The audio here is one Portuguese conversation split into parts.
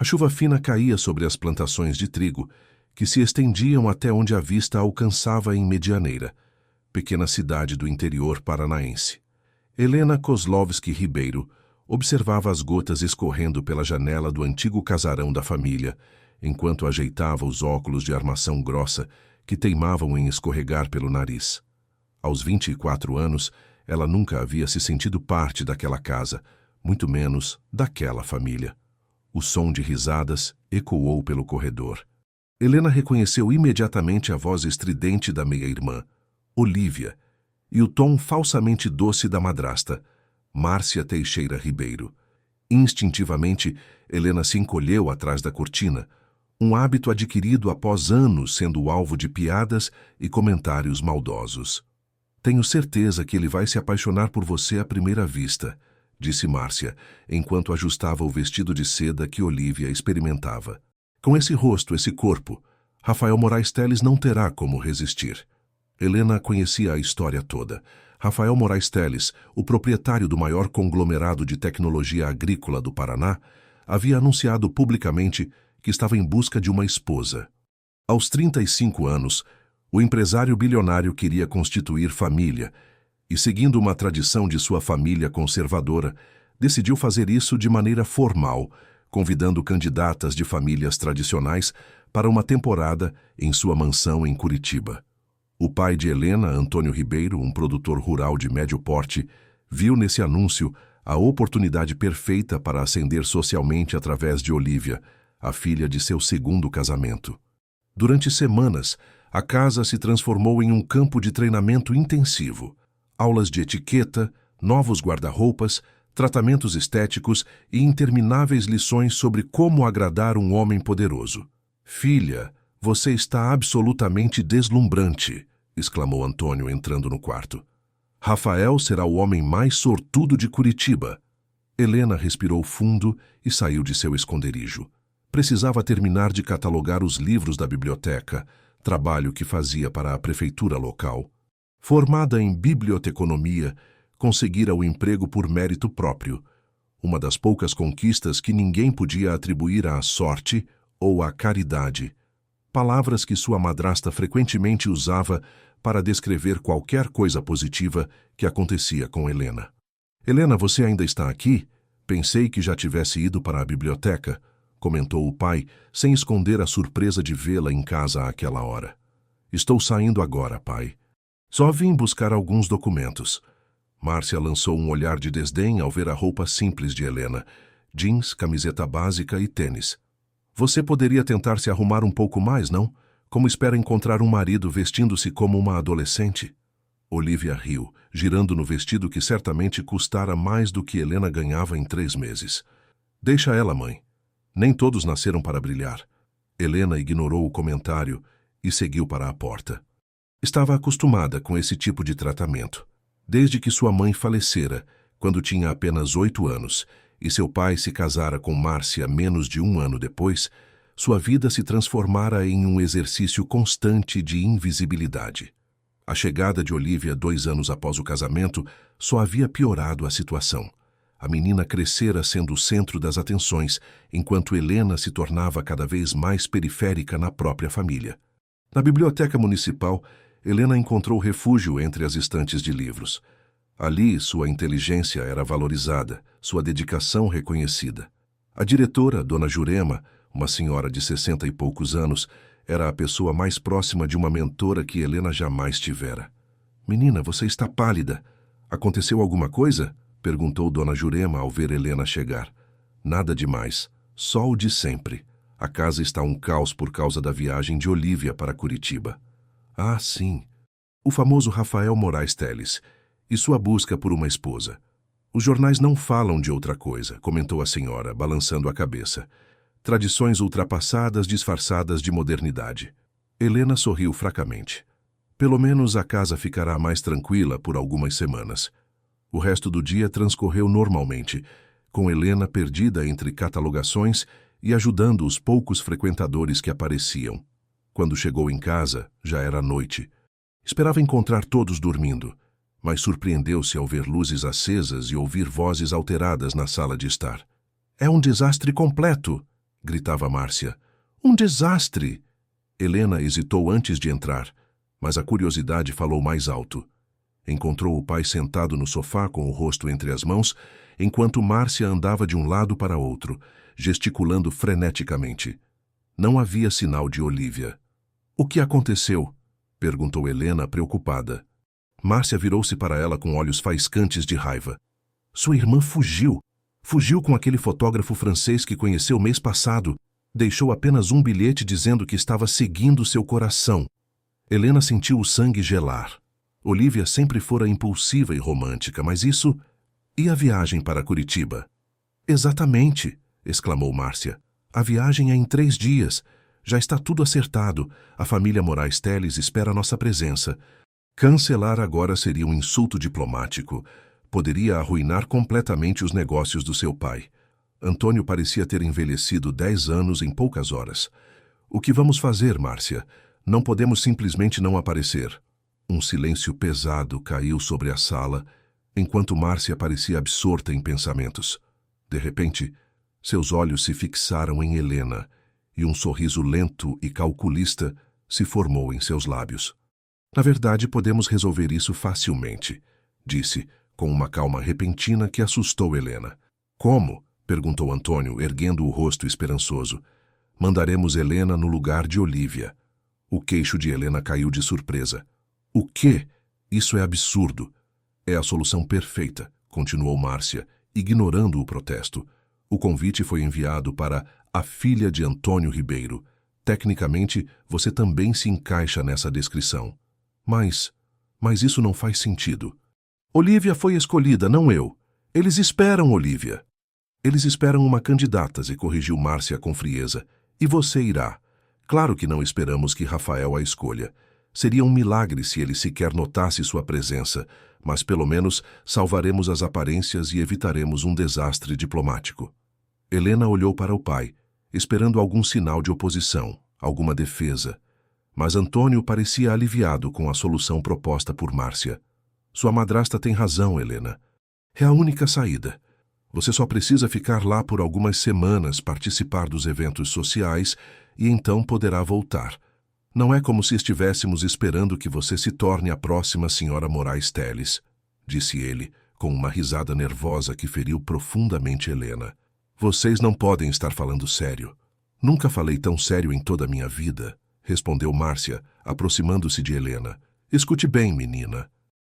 A chuva fina caía sobre as plantações de trigo, que se estendiam até onde a vista alcançava em Medianeira, pequena cidade do interior paranaense. Helena Kozlovski Ribeiro observava as gotas escorrendo pela janela do antigo casarão da família, enquanto ajeitava os óculos de armação grossa que teimavam em escorregar pelo nariz. Aos 24 anos, ela nunca havia se sentido parte daquela casa, muito menos daquela família. O som de risadas ecoou pelo corredor. Helena reconheceu imediatamente a voz estridente da meia-irmã, Olívia, e o tom falsamente doce da madrasta, Márcia Teixeira Ribeiro. Instintivamente, Helena se encolheu atrás da cortina, um hábito adquirido após anos sendo alvo de piadas e comentários maldosos. "Tenho certeza que ele vai se apaixonar por você à primeira vista", disse Márcia, enquanto ajustava o vestido de seda que Olívia experimentava. "Com esse rosto, esse corpo, Rafael Moraes Telles não terá como resistir." Helena conhecia a história toda. Rafael Moraes Telles, o proprietário do maior conglomerado de tecnologia agrícola do Paraná, havia anunciado publicamente que estava em busca de uma esposa. Aos 35 anos, o empresário bilionário queria constituir família e, seguindo uma tradição de sua família conservadora, decidiu fazer isso de maneira formal, convidando candidatas de famílias tradicionais para uma temporada em sua mansão em Curitiba. O pai de Helena, Antônio Ribeiro, um produtor rural de médio porte, viu nesse anúncio a oportunidade perfeita para ascender socialmente através de Olívia, a filha de seu segundo casamento. Durante semanas, a casa se transformou em um campo de treinamento intensivo. Aulas de etiqueta, novos guarda-roupas, tratamentos estéticos e intermináveis lições sobre como agradar um homem poderoso. "Filha, você está absolutamente deslumbrante", exclamou Antônio entrando no quarto. "Rafael será o homem mais sortudo de Curitiba." Helena respirou fundo e saiu de seu esconderijo. Precisava terminar de catalogar os livros da biblioteca, trabalho que fazia para a prefeitura local. Formada em biblioteconomia, conseguira o emprego por mérito próprio, uma das poucas conquistas que ninguém podia atribuir à sorte ou à caridade, palavras que sua madrasta frequentemente usava para descrever qualquer coisa positiva que acontecia com Helena. "Helena, você ainda está aqui? Pensei que já tivesse ido para a biblioteca", comentou o pai, sem esconder a surpresa de vê-la em casa àquela hora. "Estou saindo agora, pai. Só vim buscar alguns documentos." Márcia lançou um olhar de desdém ao ver a roupa simples de Helena, jeans, camiseta básica e tênis. "Você poderia tentar se arrumar um pouco mais, não? Como espera encontrar um marido vestindo-se como uma adolescente?" Olívia riu, girando no vestido que certamente custara mais do que Helena ganhava em 3 meses. "Deixa ela, mãe. Nem todos nasceram para brilhar." Helena ignorou o comentário e seguiu para a porta. Estava acostumada com esse tipo de tratamento. Desde que sua mãe falecera, quando tinha apenas 8 anos, e seu pai se casara com Márcia menos de 1 ano depois, sua vida se transformara em um exercício constante de invisibilidade. A chegada de Olívia 2 anos após o casamento só havia piorado a situação. A menina crescera sendo o centro das atenções, enquanto Helena se tornava cada vez mais periférica na própria família. Na biblioteca municipal, Helena encontrou refúgio entre as estantes de livros. Ali, sua inteligência era valorizada, sua dedicação reconhecida. A diretora, Dona Jurema, uma senhora de 60 e poucos anos, era a pessoa mais próxima de uma mentora que Helena jamais tivera. "Menina, você está pálida. Aconteceu alguma coisa?" perguntou Dona Jurema ao ver Helena chegar. "Nada demais. Só o de sempre. A casa está um caos por causa da viagem de Olívia para Curitiba." "Ah, sim. O famoso Rafael Moraes Telles e sua busca por uma esposa. Os jornais não falam de outra coisa", comentou a senhora, balançando a cabeça. "Tradições ultrapassadas disfarçadas de modernidade." Helena sorriu fracamente. "Pelo menos a casa ficará mais tranquila por algumas semanas." O resto do dia transcorreu normalmente, com Helena perdida entre catalogações e ajudando os poucos frequentadores que apareciam. Quando chegou em casa, já era noite. Esperava encontrar todos dormindo, mas surpreendeu-se ao ver luzes acesas e ouvir vozes alteradas na sala de estar. "É um desastre completo", gritava Márcia. Um desastre! Helena hesitou antes de entrar, mas a curiosidade falou mais alto. Encontrou o pai sentado no sofá com o rosto entre as mãos, enquanto Márcia andava de um lado para outro, gesticulando freneticamente. Não havia sinal de Olívia. O que aconteceu? Perguntou Helena, preocupada. Márcia virou-se para ela com olhos faiscantes de raiva. Sua irmã fugiu. Fugiu com aquele fotógrafo francês que conheceu mês passado. Deixou apenas um bilhete dizendo que estava seguindo seu coração. Helena sentiu o sangue gelar. Olívia sempre fora impulsiva e romântica, mas isso... E a viagem para Curitiba? Exatamente, exclamou Márcia. A viagem é em 3 dias. Já está tudo acertado. A família Moraes Teles espera nossa presença. Cancelar agora seria um insulto diplomático. Poderia arruinar completamente os negócios do seu pai. Antônio parecia ter envelhecido 10 anos em poucas horas. O que vamos fazer, Márcia? Não podemos simplesmente não aparecer. Um silêncio pesado caiu sobre a sala, enquanto Márcia parecia absorta em pensamentos. De repente, seus olhos se fixaram em Helena, e um sorriso lento e calculista se formou em seus lábios. Na verdade, podemos resolver isso facilmente, disse, com uma calma repentina que assustou Helena. Como? Perguntou Antônio, erguendo o rosto esperançoso. Mandaremos Helena no lugar de Olívia. O queixo de Helena caiu de surpresa. O quê? Isso é absurdo. É a solução perfeita, continuou Márcia, ignorando o protesto. O convite foi enviado para a filha de Antônio Ribeiro. Tecnicamente, você também se encaixa nessa descrição. Mas isso não faz sentido. Olívia foi escolhida, não eu. Eles esperam Olívia. Eles esperam uma candidata, e corrigiu Márcia com frieza. E você irá. Claro que não esperamos que Rafael a escolha. Seria um milagre se ele sequer notasse sua presença, mas pelo menos salvaremos as aparências e evitaremos um desastre diplomático. Helena olhou para o pai, esperando algum sinal de oposição, alguma defesa. Mas Antônio parecia aliviado com a solução proposta por Márcia. Sua madrasta tem razão, Helena. É a única saída. Você só precisa ficar lá por algumas semanas, participar dos eventos sociais e então poderá voltar. Não é como se estivéssemos esperando que você se torne a próxima senhora Moraes Teles, disse ele, com uma risada nervosa que feriu profundamente Helena. Vocês não podem estar falando sério. Nunca falei tão sério em toda a minha vida, respondeu Márcia, aproximando-se de Helena. Escute bem, menina.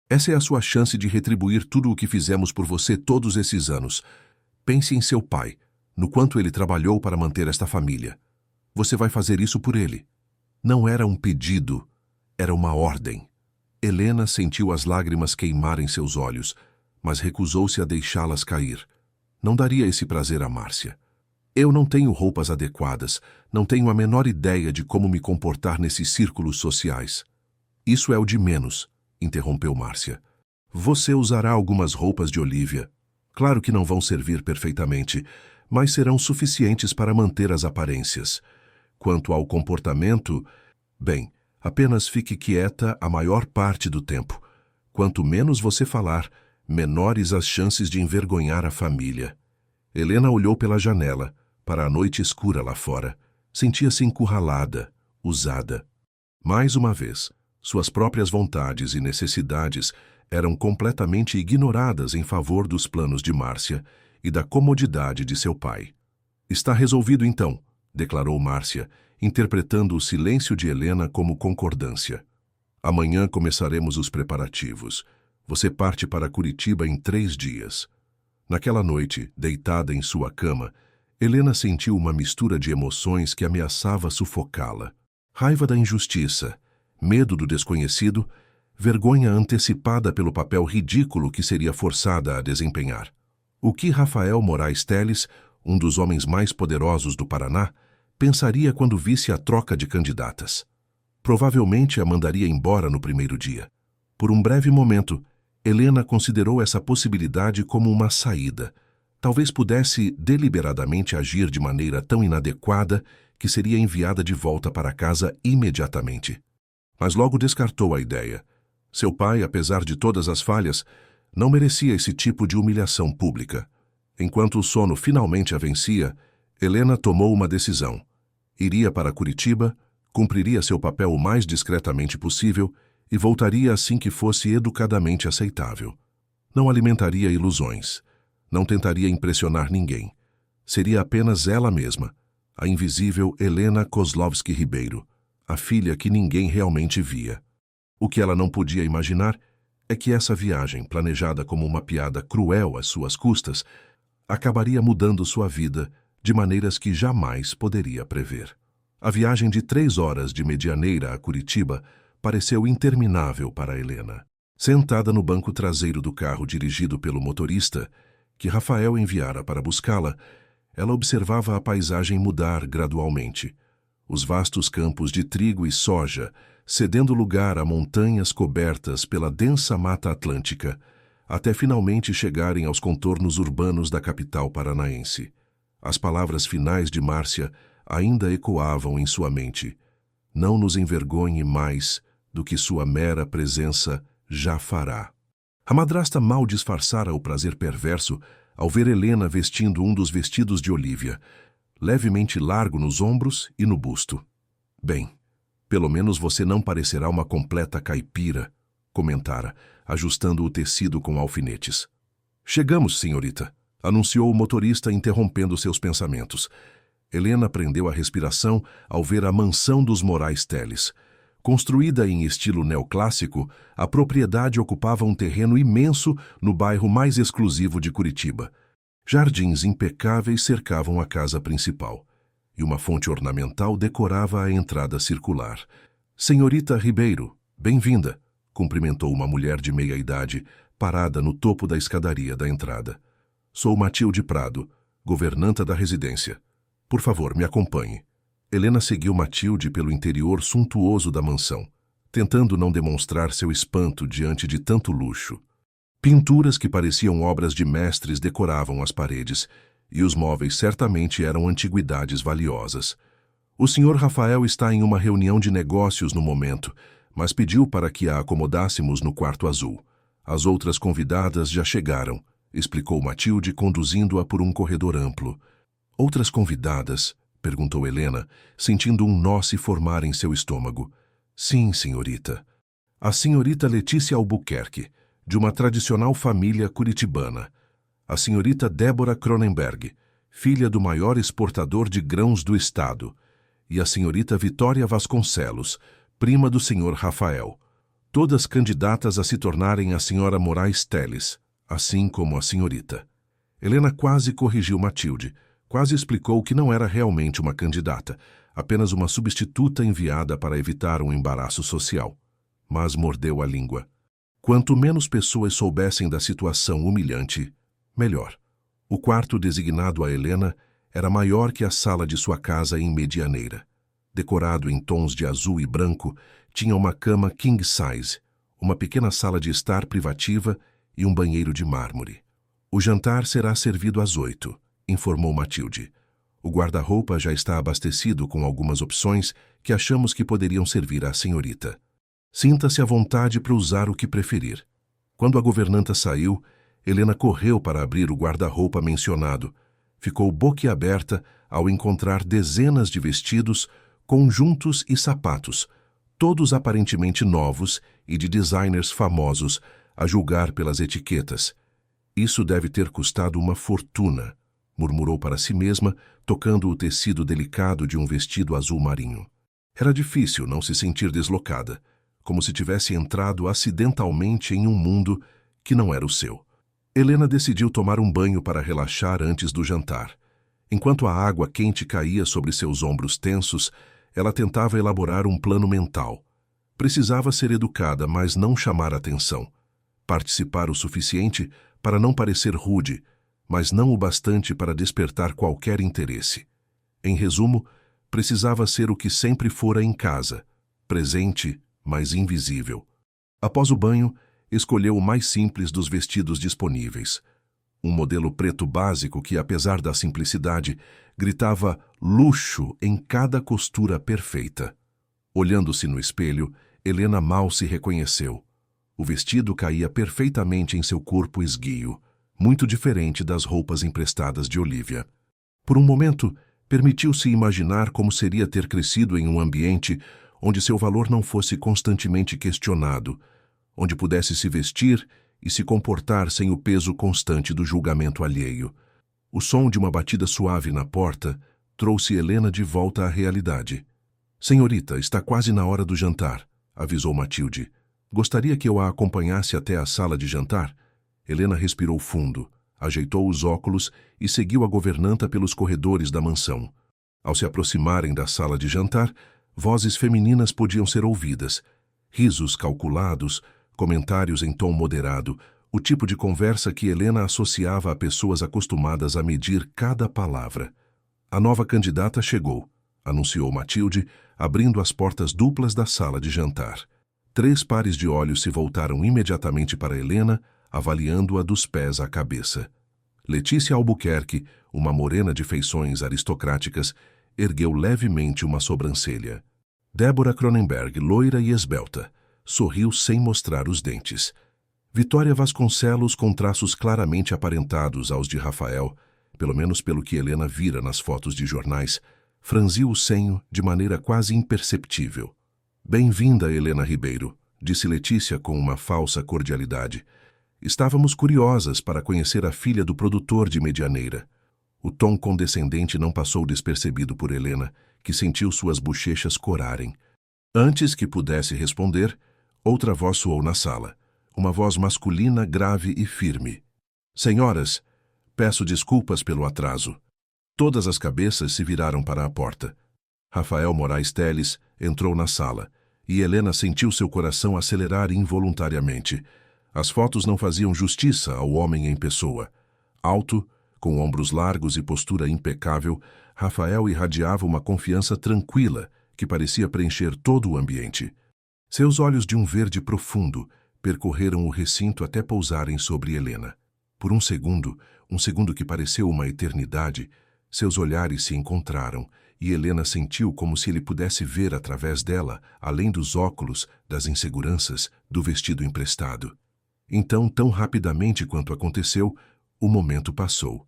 Essa é a sua chance de retribuir tudo o que fizemos por você todos esses anos. Pense em seu pai, no quanto ele trabalhou para manter esta família. Você vai fazer isso por ele. Não era um pedido, era uma ordem. Helena sentiu as lágrimas queimarem seus olhos, mas recusou-se a deixá-las cair. Não daria esse prazer a Márcia. Eu não tenho roupas adequadas, não tenho a menor ideia de como me comportar nesses círculos sociais. Isso é o de menos, interrompeu Márcia. Você usará algumas roupas de Olívia. Claro que não vão servir perfeitamente, mas serão suficientes para manter as aparências. Quanto ao comportamento, bem, apenas fique quieta a maior parte do tempo. Quanto menos você falar, menores as chances de envergonhar a família. Helena olhou pela janela, para a noite escura lá fora. Sentia-se encurralada, usada. Mais uma vez, suas próprias vontades e necessidades eram completamente ignoradas em favor dos planos de Márcia e da comodidade de seu pai. Está resolvido então, declarou Márcia, interpretando o silêncio de Helena como concordância. Amanhã começaremos os preparativos. Você parte para Curitiba em 3 dias. Naquela noite, deitada em sua cama, Helena sentiu uma mistura de emoções que ameaçava sufocá-la. Raiva da injustiça, medo do desconhecido, vergonha antecipada pelo papel ridículo que seria forçada a desempenhar. O que Rafael Moraes Teles, um dos homens mais poderosos do Paraná, pensaria quando visse a troca de candidatas? Provavelmente a mandaria embora no primeiro dia. Por um breve momento, Helena considerou essa possibilidade como uma saída. Talvez pudesse deliberadamente agir de maneira tão inadequada que seria enviada de volta para casa imediatamente. Mas logo descartou a ideia. Seu pai, apesar de todas as falhas, não merecia esse tipo de humilhação pública. Enquanto o sono finalmente a vencia, Helena tomou uma decisão. Iria para Curitiba, cumpriria seu papel o mais discretamente possível e voltaria assim que fosse educadamente aceitável. Não alimentaria ilusões. Não tentaria impressionar ninguém. Seria apenas ela mesma, a invisível Helena Kozlovsky Ribeiro, a filha que ninguém realmente via. O que ela não podia imaginar é que essa viagem, planejada como uma piada cruel às suas custas, acabaria mudando sua vida de maneiras que jamais poderia prever. A viagem de 3 horas de Medianeira a Curitiba pareceu interminável para Helena. Sentada no banco traseiro do carro dirigido pelo motorista, que Rafael enviara para buscá-la, ela observava a paisagem mudar gradualmente. Os vastos campos de trigo e soja, cedendo lugar a montanhas cobertas pela densa mata atlântica, até finalmente chegarem aos contornos urbanos da capital paranaense. As palavras finais de Márcia ainda ecoavam em sua mente. Não nos envergonhe mais do que sua mera presença já fará. A madrasta mal disfarçara o prazer perverso ao ver Helena vestindo um dos vestidos de Olívia, levemente largo nos ombros e no busto. Bem, pelo menos você não parecerá uma completa caipira, comentara, ajustando o tecido com alfinetes. Chegamos, senhorita, anunciou o motorista interrompendo seus pensamentos. Helena prendeu a respiração ao ver a mansão dos Moraes Teles. Construída em estilo neoclássico, a propriedade ocupava um terreno imenso no bairro mais exclusivo de Curitiba. Jardins impecáveis cercavam a casa principal, e uma fonte ornamental decorava a entrada circular. Senhorita Ribeiro, bem-vinda, cumprimentou uma mulher de meia-idade, parada no topo da escadaria da entrada. Sou Matilde Prado, governanta da residência. Por favor, me acompanhe. Helena seguiu Matilde pelo interior suntuoso da mansão, tentando não demonstrar seu espanto diante de tanto luxo. Pinturas que pareciam obras de mestres decoravam as paredes, e os móveis certamente eram antiguidades valiosas. O senhor Rafael está em uma reunião de negócios no momento, mas pediu para que a acomodássemos no quarto azul. As outras convidadas já chegaram, explicou Matilde, conduzindo-a por um corredor amplo. Outras convidadas? Perguntou Helena, sentindo um nó se formar em seu estômago. Sim, senhorita. A senhorita Letícia Albuquerque, de uma tradicional família curitibana. A senhorita Débora Cronenberg, filha do maior exportador de grãos do estado. E a senhorita Vitória Vasconcelos, prima do senhor Rafael. Todas candidatas a se tornarem a senhora Moraes Teles, assim como a senhorita. Helena quase corrigiu Matilde. Quase explicou que não era realmente uma candidata, apenas uma substituta enviada para evitar um embaraço social. Mas mordeu a língua. Quanto menos pessoas soubessem da situação humilhante, melhor. O quarto designado a Helena era maior que a sala de sua casa em Medianeira. Decorado em tons de azul e branco, tinha uma cama king size, uma pequena sala de estar privativa e um banheiro de mármore. O jantar será servido às 8, informou Matilde. O guarda-roupa já está abastecido com algumas opções que achamos que poderiam servir à senhorita. Sinta-se à vontade para usar o que preferir. Quando a governanta saiu, Helena correu para abrir o guarda-roupa mencionado. Ficou boquiaberta ao encontrar dezenas de vestidos, conjuntos e sapatos, todos aparentemente novos e de designers famosos, a julgar pelas etiquetas. Isso deve ter custado uma fortuna, murmurou para si mesma, tocando o tecido delicado de um vestido azul marinho. Era difícil não se sentir deslocada, como se tivesse entrado acidentalmente em um mundo que não era o seu. Helena decidiu tomar um banho para relaxar antes do jantar. Enquanto a água quente caía sobre seus ombros tensos, ela tentava elaborar um plano mental. Precisava ser educada, mas não chamar atenção. Participar o suficiente para não parecer rude, mas não o bastante para despertar qualquer interesse. Em resumo, precisava ser o que sempre fora em casa, presente, mas invisível. Após o banho, escolheu o mais simples dos vestidos disponíveis. Um modelo preto básico que, apesar da simplicidade, gritava luxo em cada costura perfeita. Olhando-se no espelho, Helena mal se reconheceu. O vestido caía perfeitamente em seu corpo esguio, muito diferente das roupas emprestadas de Olívia. Por um momento, Permitiu-se imaginar como seria ter crescido em um ambiente onde seu valor não fosse constantemente questionado, onde pudesse se vestir e se comportar sem o peso constante do julgamento alheio. O som de uma batida suave na porta trouxe Helena de volta à realidade. "Senhorita, está quase na hora do jantar", avisou Matilde. "Gostaria que eu a acompanhasse até a sala de jantar?" Helena respirou fundo, ajeitou os óculos e seguiu a governanta pelos corredores da mansão. Ao se aproximarem da sala de jantar, vozes femininas podiam ser ouvidas. Risos calculados, comentários em tom moderado, o tipo de conversa que Helena associava a pessoas acostumadas a medir cada palavra. "A nova candidata chegou", anunciou Matilde, abrindo as portas duplas da sala de jantar. 3 pares de olhos se voltaram imediatamente para Helena, avaliando-a dos pés à cabeça. Letícia Albuquerque, uma morena de feições aristocráticas, ergueu levemente uma sobrancelha. Débora Cronenberg, loira e esbelta, sorriu sem mostrar os dentes. Vitória Vasconcelos, com traços claramente aparentados aos de Rafael, pelo menos pelo que Helena vira nas fotos de jornais, franziu o senho de maneira quase imperceptível. "Bem-vinda, Helena Ribeiro", disse Letícia com uma falsa cordialidade. "Estávamos curiosas para conhecer a filha do produtor de Medianeira." O tom condescendente não passou despercebido por Helena, que sentiu suas bochechas corarem. Antes que pudesse responder, outra voz soou na sala. Uma voz masculina, grave e firme. "Senhoras, peço desculpas pelo atraso." Todas as cabeças se viraram para a porta. Rafael Moraes Teles entrou na sala, e Helena sentiu seu coração acelerar involuntariamente. As fotos não faziam justiça ao homem em pessoa. Alto, com ombros largos e postura impecável, Rafael irradiava uma confiança tranquila que parecia preencher todo o ambiente. Seus olhos de um verde profundo percorreram o recinto até pousarem sobre Helena. Por um segundo que pareceu uma eternidade, seus olhares se encontraram e Helena sentiu como se ele pudesse ver através dela, além dos óculos, das inseguranças, do vestido emprestado. Então, tão rapidamente quanto aconteceu, o momento passou,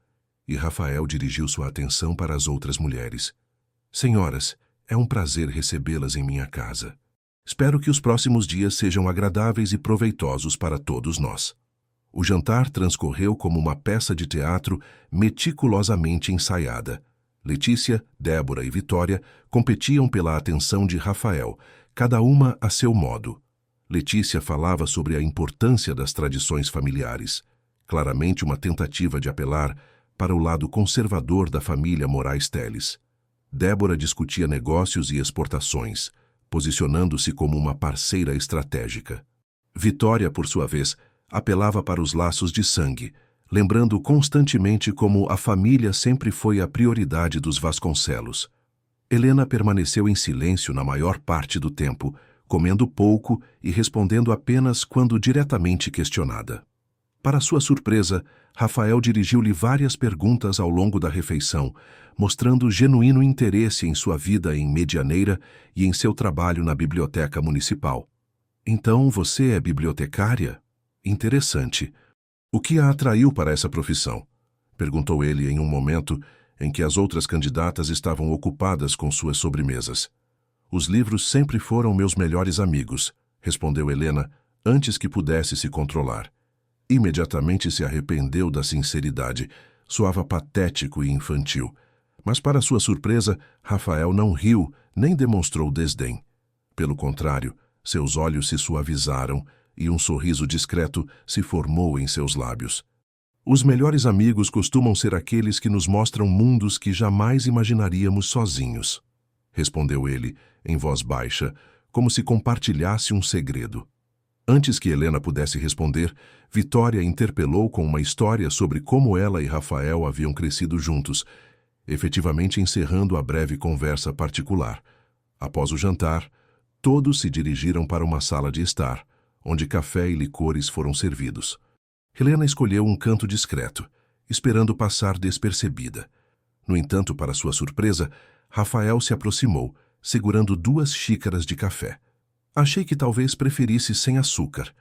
e Rafael dirigiu sua atenção para as outras mulheres. "Senhoras, é um prazer recebê-las em minha casa. Espero que os próximos dias sejam agradáveis e proveitosos para todos nós." O jantar transcorreu como uma peça de teatro meticulosamente ensaiada. Letícia, Débora e Vitória competiam pela atenção de Rafael, cada uma a seu modo. Letícia falava sobre a importância das tradições familiares, claramente uma tentativa de apelar para o lado conservador da família Moraes Teles. Débora discutia negócios e exportações, posicionando-se como uma parceira estratégica. Vitória, por sua vez, apelava para os laços de sangue, lembrando constantemente como a família sempre foi a prioridade dos Vasconcelos. Helena permaneceu em silêncio na maior parte do tempo, comendo pouco e respondendo apenas quando diretamente questionada. Para sua surpresa, Rafael dirigiu-lhe várias perguntas ao longo da refeição, mostrando genuíno interesse em sua vida em Medianeira e em seu trabalho na biblioteca municipal. "Então você é bibliotecária? Interessante. O que a atraiu para essa profissão?" perguntou ele em um momento em que as outras candidatas estavam ocupadas com suas sobremesas. "Os livros sempre foram meus melhores amigos", respondeu Helena, antes que pudesse se controlar. Imediatamente se arrependeu da sinceridade. Soava patético e infantil. Mas, para sua surpresa, Rafael não riu, nem demonstrou desdém. Pelo contrário, seus olhos se suavizaram e um sorriso discreto se formou em seus lábios. "Os melhores amigos costumam ser aqueles que nos mostram mundos que jamais imaginaríamos sozinhos", respondeu ele, em voz baixa, como se compartilhasse um segredo. Antes que Helena pudesse responder, Vitória interpelou com uma história sobre como ela e Rafael haviam crescido juntos, efetivamente encerrando a breve conversa particular. Após o jantar, todos se dirigiram para uma sala de estar, onde café e licores foram servidos. Helena escolheu um canto discreto, esperando passar despercebida. No entanto, para sua surpresa, Rafael se aproximou, segurando 2 xícaras de café. "Achei que talvez preferisse sem açúcar.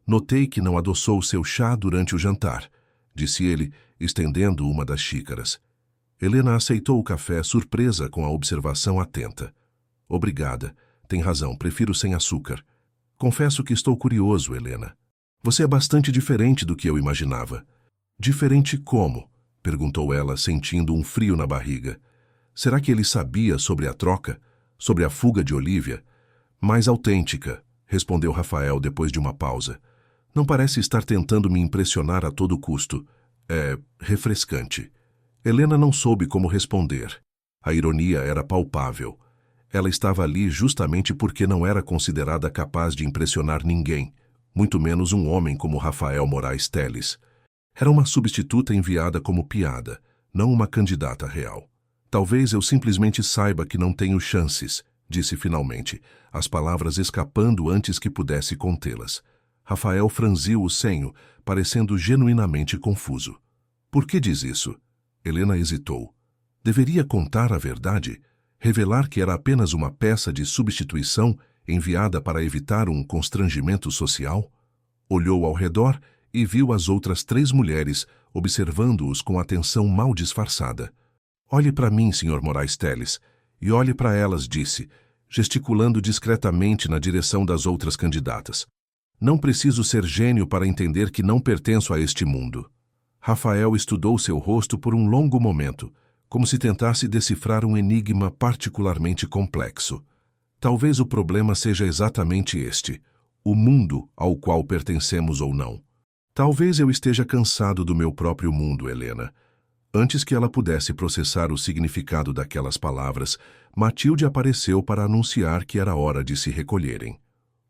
Notei que não adoçou seu chá durante o jantar", disse ele, estendendo uma das xícaras. Helena aceitou o café, surpresa com a observação atenta. Obrigada. Tem razão, prefiro sem açúcar. Confesso que estou curioso, Helena. Você é bastante diferente do que eu imaginava. Diferente como? Perguntou ela, sentindo um frio na barriga. Será que ele sabia sobre a troca? Sobre a fuga de Olivia? Mais autêntica, respondeu Rafael depois de uma pausa. Não parece estar tentando me impressionar a todo custo. É refrescante. Helena não soube como responder. A ironia era palpável. Ela estava ali justamente porque não era considerada capaz de impressionar ninguém, muito menos um homem como Rafael Moraes Telles. Era uma substituta enviada como piada, não uma candidata real. Talvez eu simplesmente saiba que não tenho chances, disse finalmente, as palavras escapando antes que pudesse contê-las. Rafael franziu o senho, parecendo genuinamente confuso. Por que diz isso? Helena hesitou. Deveria contar a verdade? Revelar que era apenas uma peça de substituição enviada para evitar um constrangimento social? Olhou ao redor e viu as outras 3 mulheres observando-os com atenção mal disfarçada. Olhe para mim, Sr. Moraes Telles, e olhe para elas, disse, gesticulando discretamente na direção das outras candidatas. Não preciso ser gênio para entender que não pertenço a este mundo. Rafael estudou seu rosto por um longo momento, como se tentasse decifrar um enigma particularmente complexo. Talvez o problema seja exatamente este, o mundo ao qual pertencemos ou não. Talvez eu esteja cansado do meu próprio mundo, Helena. Antes que ela pudesse processar o significado daquelas palavras, Matilde apareceu para anunciar que era hora de se recolherem.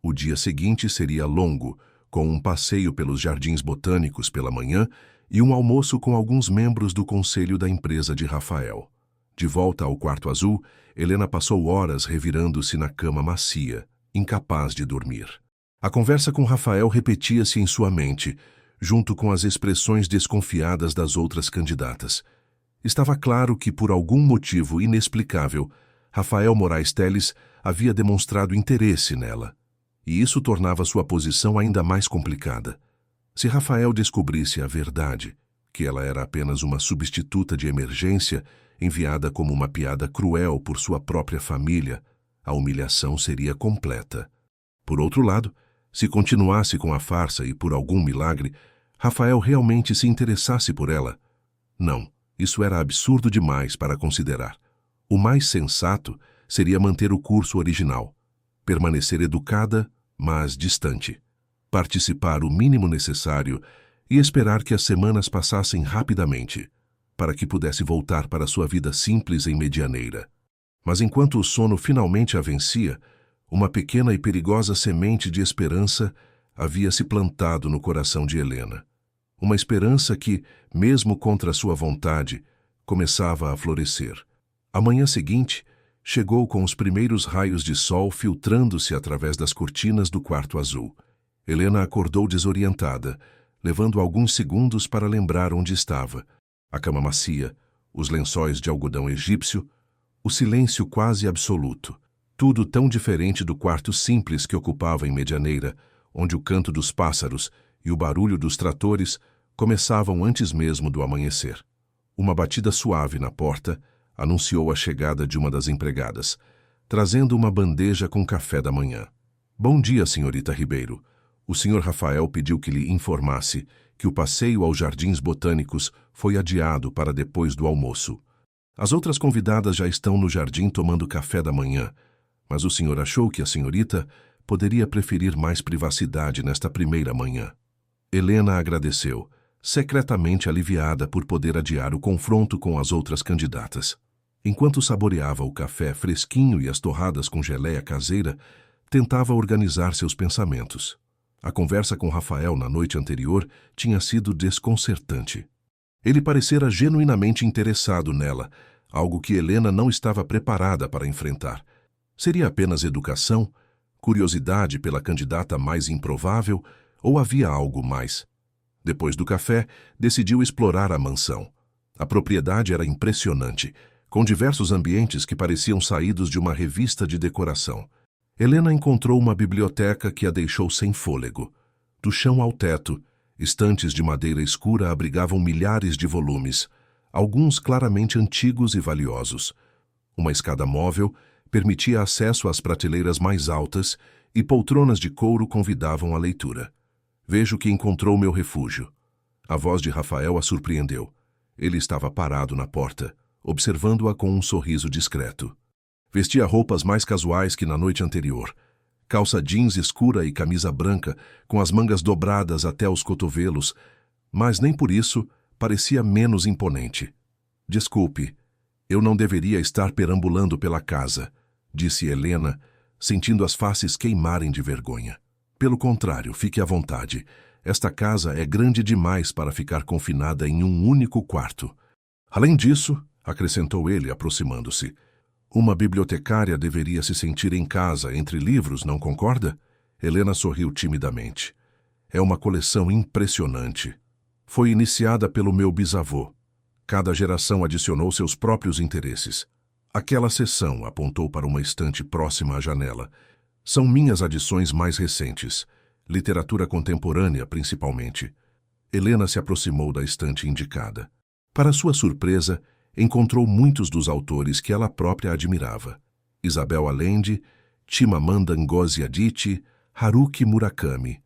O dia seguinte seria longo, com um passeio pelos jardins botânicos pela manhã e um almoço com alguns membros do conselho da empresa de Rafael. De volta ao quarto azul, Helena passou horas revirando-se na cama macia, incapaz de dormir. A conversa com Rafael repetia-se em sua mente, junto com as expressões desconfiadas das outras candidatas. Estava claro que, por algum motivo inexplicável, Rafael Moraes Telles havia demonstrado interesse nela, e isso tornava sua posição ainda mais complicada. Se Rafael descobrisse a verdade, que ela era apenas uma substituta de emergência enviada como uma piada cruel por sua própria família, a humilhação seria completa. Por outro lado, se continuasse com a farsa e, por algum milagre, Rafael realmente se interessasse por ela, não, isso era absurdo demais para considerar. O mais sensato seria manter o curso original, permanecer educada, mas distante, participar o mínimo necessário e esperar que as semanas passassem rapidamente, para que pudesse voltar para sua vida simples em Medianeira. Mas enquanto o sono finalmente a vencia, uma pequena e perigosa semente de esperança havia se plantado no coração de Helena. Uma esperança que, mesmo contra sua vontade, começava a florescer. A manhã seguinte, chegou com os primeiros raios de sol filtrando-se através das cortinas do quarto azul. Helena acordou desorientada, levando alguns segundos para lembrar onde estava. A cama macia, os lençóis de algodão egípcio, o silêncio quase absoluto. Tudo tão diferente do quarto simples que ocupava em Medianeira, onde o canto dos pássaros e o barulho dos tratores começavam antes mesmo do amanhecer. Uma batida suave na porta anunciou a chegada de uma das empregadas, trazendo uma bandeja com café da manhã. Bom dia, senhorita Ribeiro. O senhor Rafael pediu que lhe informasse que o passeio aos jardins botânicos foi adiado para depois do almoço. As outras convidadas já estão no jardim tomando café da manhã, mas o senhor achou que a senhorita poderia preferir mais privacidade nesta primeira manhã. Helena agradeceu, secretamente aliviada por poder adiar o confronto com as outras candidatas. Enquanto saboreava o café fresquinho e as torradas com geleia caseira, tentava organizar seus pensamentos. A conversa com Rafael na noite anterior tinha sido desconcertante. Ele parecera genuinamente interessado nela, algo que Helena não estava preparada para enfrentar. Seria apenas educação, curiosidade pela candidata mais improvável, ou havia algo mais? Depois do café, decidiu explorar a mansão. A propriedade era impressionante, com diversos ambientes que pareciam saídos de uma revista de decoração. Helena encontrou uma biblioteca que a deixou sem fôlego. Do chão ao teto, estantes de madeira escura abrigavam milhares de volumes. alguns claramente antigos e valiosos. Uma escada móvel permitia acesso às prateleiras mais altas e poltronas de couro convidavam à leitura. Vejo que encontrou meu refúgio. A voz de Rafael a surpreendeu. Ele estava parado na porta, observando-a com um sorriso discreto. Vestia roupas mais casuais que na noite anterior. Calça jeans escura e camisa branca, com as mangas dobradas até os cotovelos, mas nem por isso parecia menos imponente. Desculpe, eu não deveria estar perambulando pela casa, disse Helena, sentindo as faces queimarem de vergonha. Pelo contrário, fique à vontade. Esta casa é grande demais para ficar confinada em um único quarto. Além disso, acrescentou ele, aproximando-se, uma bibliotecária deveria se sentir em casa entre livros, não concorda? Helena sorriu timidamente. É uma coleção impressionante. Foi iniciada pelo meu bisavô. Cada geração adicionou seus próprios interesses. Aquela seção apontou para uma estante próxima à janela. São minhas adições mais recentes. Literatura contemporânea, principalmente. Helena se aproximou da estante indicada. Para sua surpresa, encontrou muitos dos autores que ela própria admirava. Isabel Allende, Chimamanda Ngozi Adichie, Haruki Murakami.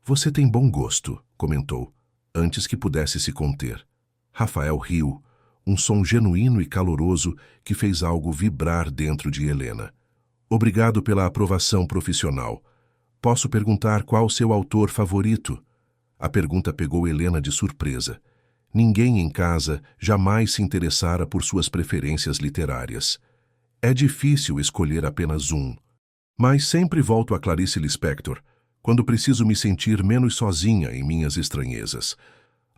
Você tem bom gosto, comentou, antes que pudesse se conter. Rafael riu, um som genuíno e caloroso que fez algo vibrar dentro de Helena. Obrigado pela aprovação profissional. Posso perguntar qual seu autor favorito? A pergunta pegou Helena de surpresa. Ninguém em casa jamais se interessara por suas preferências literárias. É difícil escolher apenas um. Mas sempre volto a Clarice Lispector, quando preciso me sentir menos sozinha em minhas estranhezas.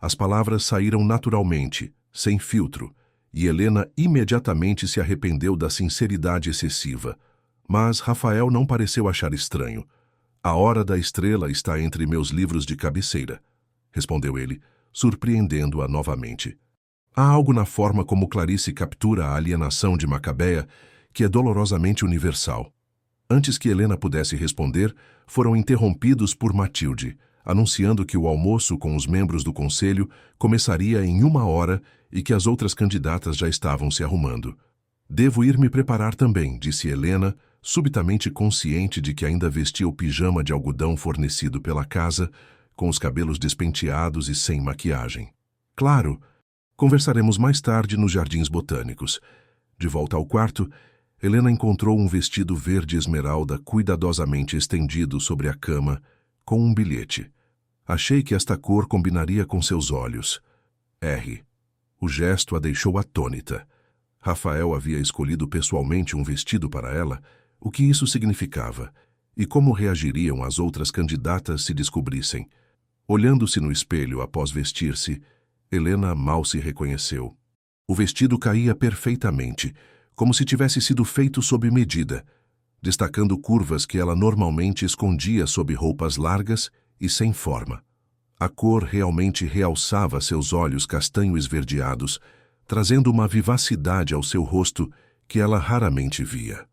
As palavras saíram naturalmente, sem filtro, e Helena imediatamente se arrependeu da sinceridade excessiva. Mas Rafael não pareceu achar estranho. A Hora da Estrela está entre meus livros de cabeceira, respondeu ele, surpreendendo-a novamente. Há algo na forma como Clarice captura a alienação de Macabeia que é dolorosamente universal. Antes que Helena pudesse responder, foram interrompidos por Matilde, anunciando que o almoço com os membros do conselho começaria em 1 hora e que as outras candidatas já estavam se arrumando. Devo ir me preparar também, disse Helena, subitamente consciente de que ainda vestia o pijama de algodão fornecido pela casa, com os cabelos despenteados e sem maquiagem. Claro, conversaremos mais tarde nos jardins botânicos. De volta ao quarto, Helena encontrou um vestido verde esmeralda cuidadosamente estendido sobre a cama, com um bilhete. Achei que esta cor combinaria com seus olhos. R. O gesto a deixou atônita. Rafael havia escolhido pessoalmente um vestido para ela, o que isso significava, e como reagiriam as outras candidatas se descobrissem. Olhando-se no espelho após vestir-se, Helena mal se reconheceu. O vestido caía perfeitamente, como se tivesse sido feito sob medida, destacando curvas que ela normalmente escondia sob roupas largas e sem forma. A cor realmente realçava seus olhos castanho esverdeados, trazendo uma vivacidade ao seu rosto que ela raramente via.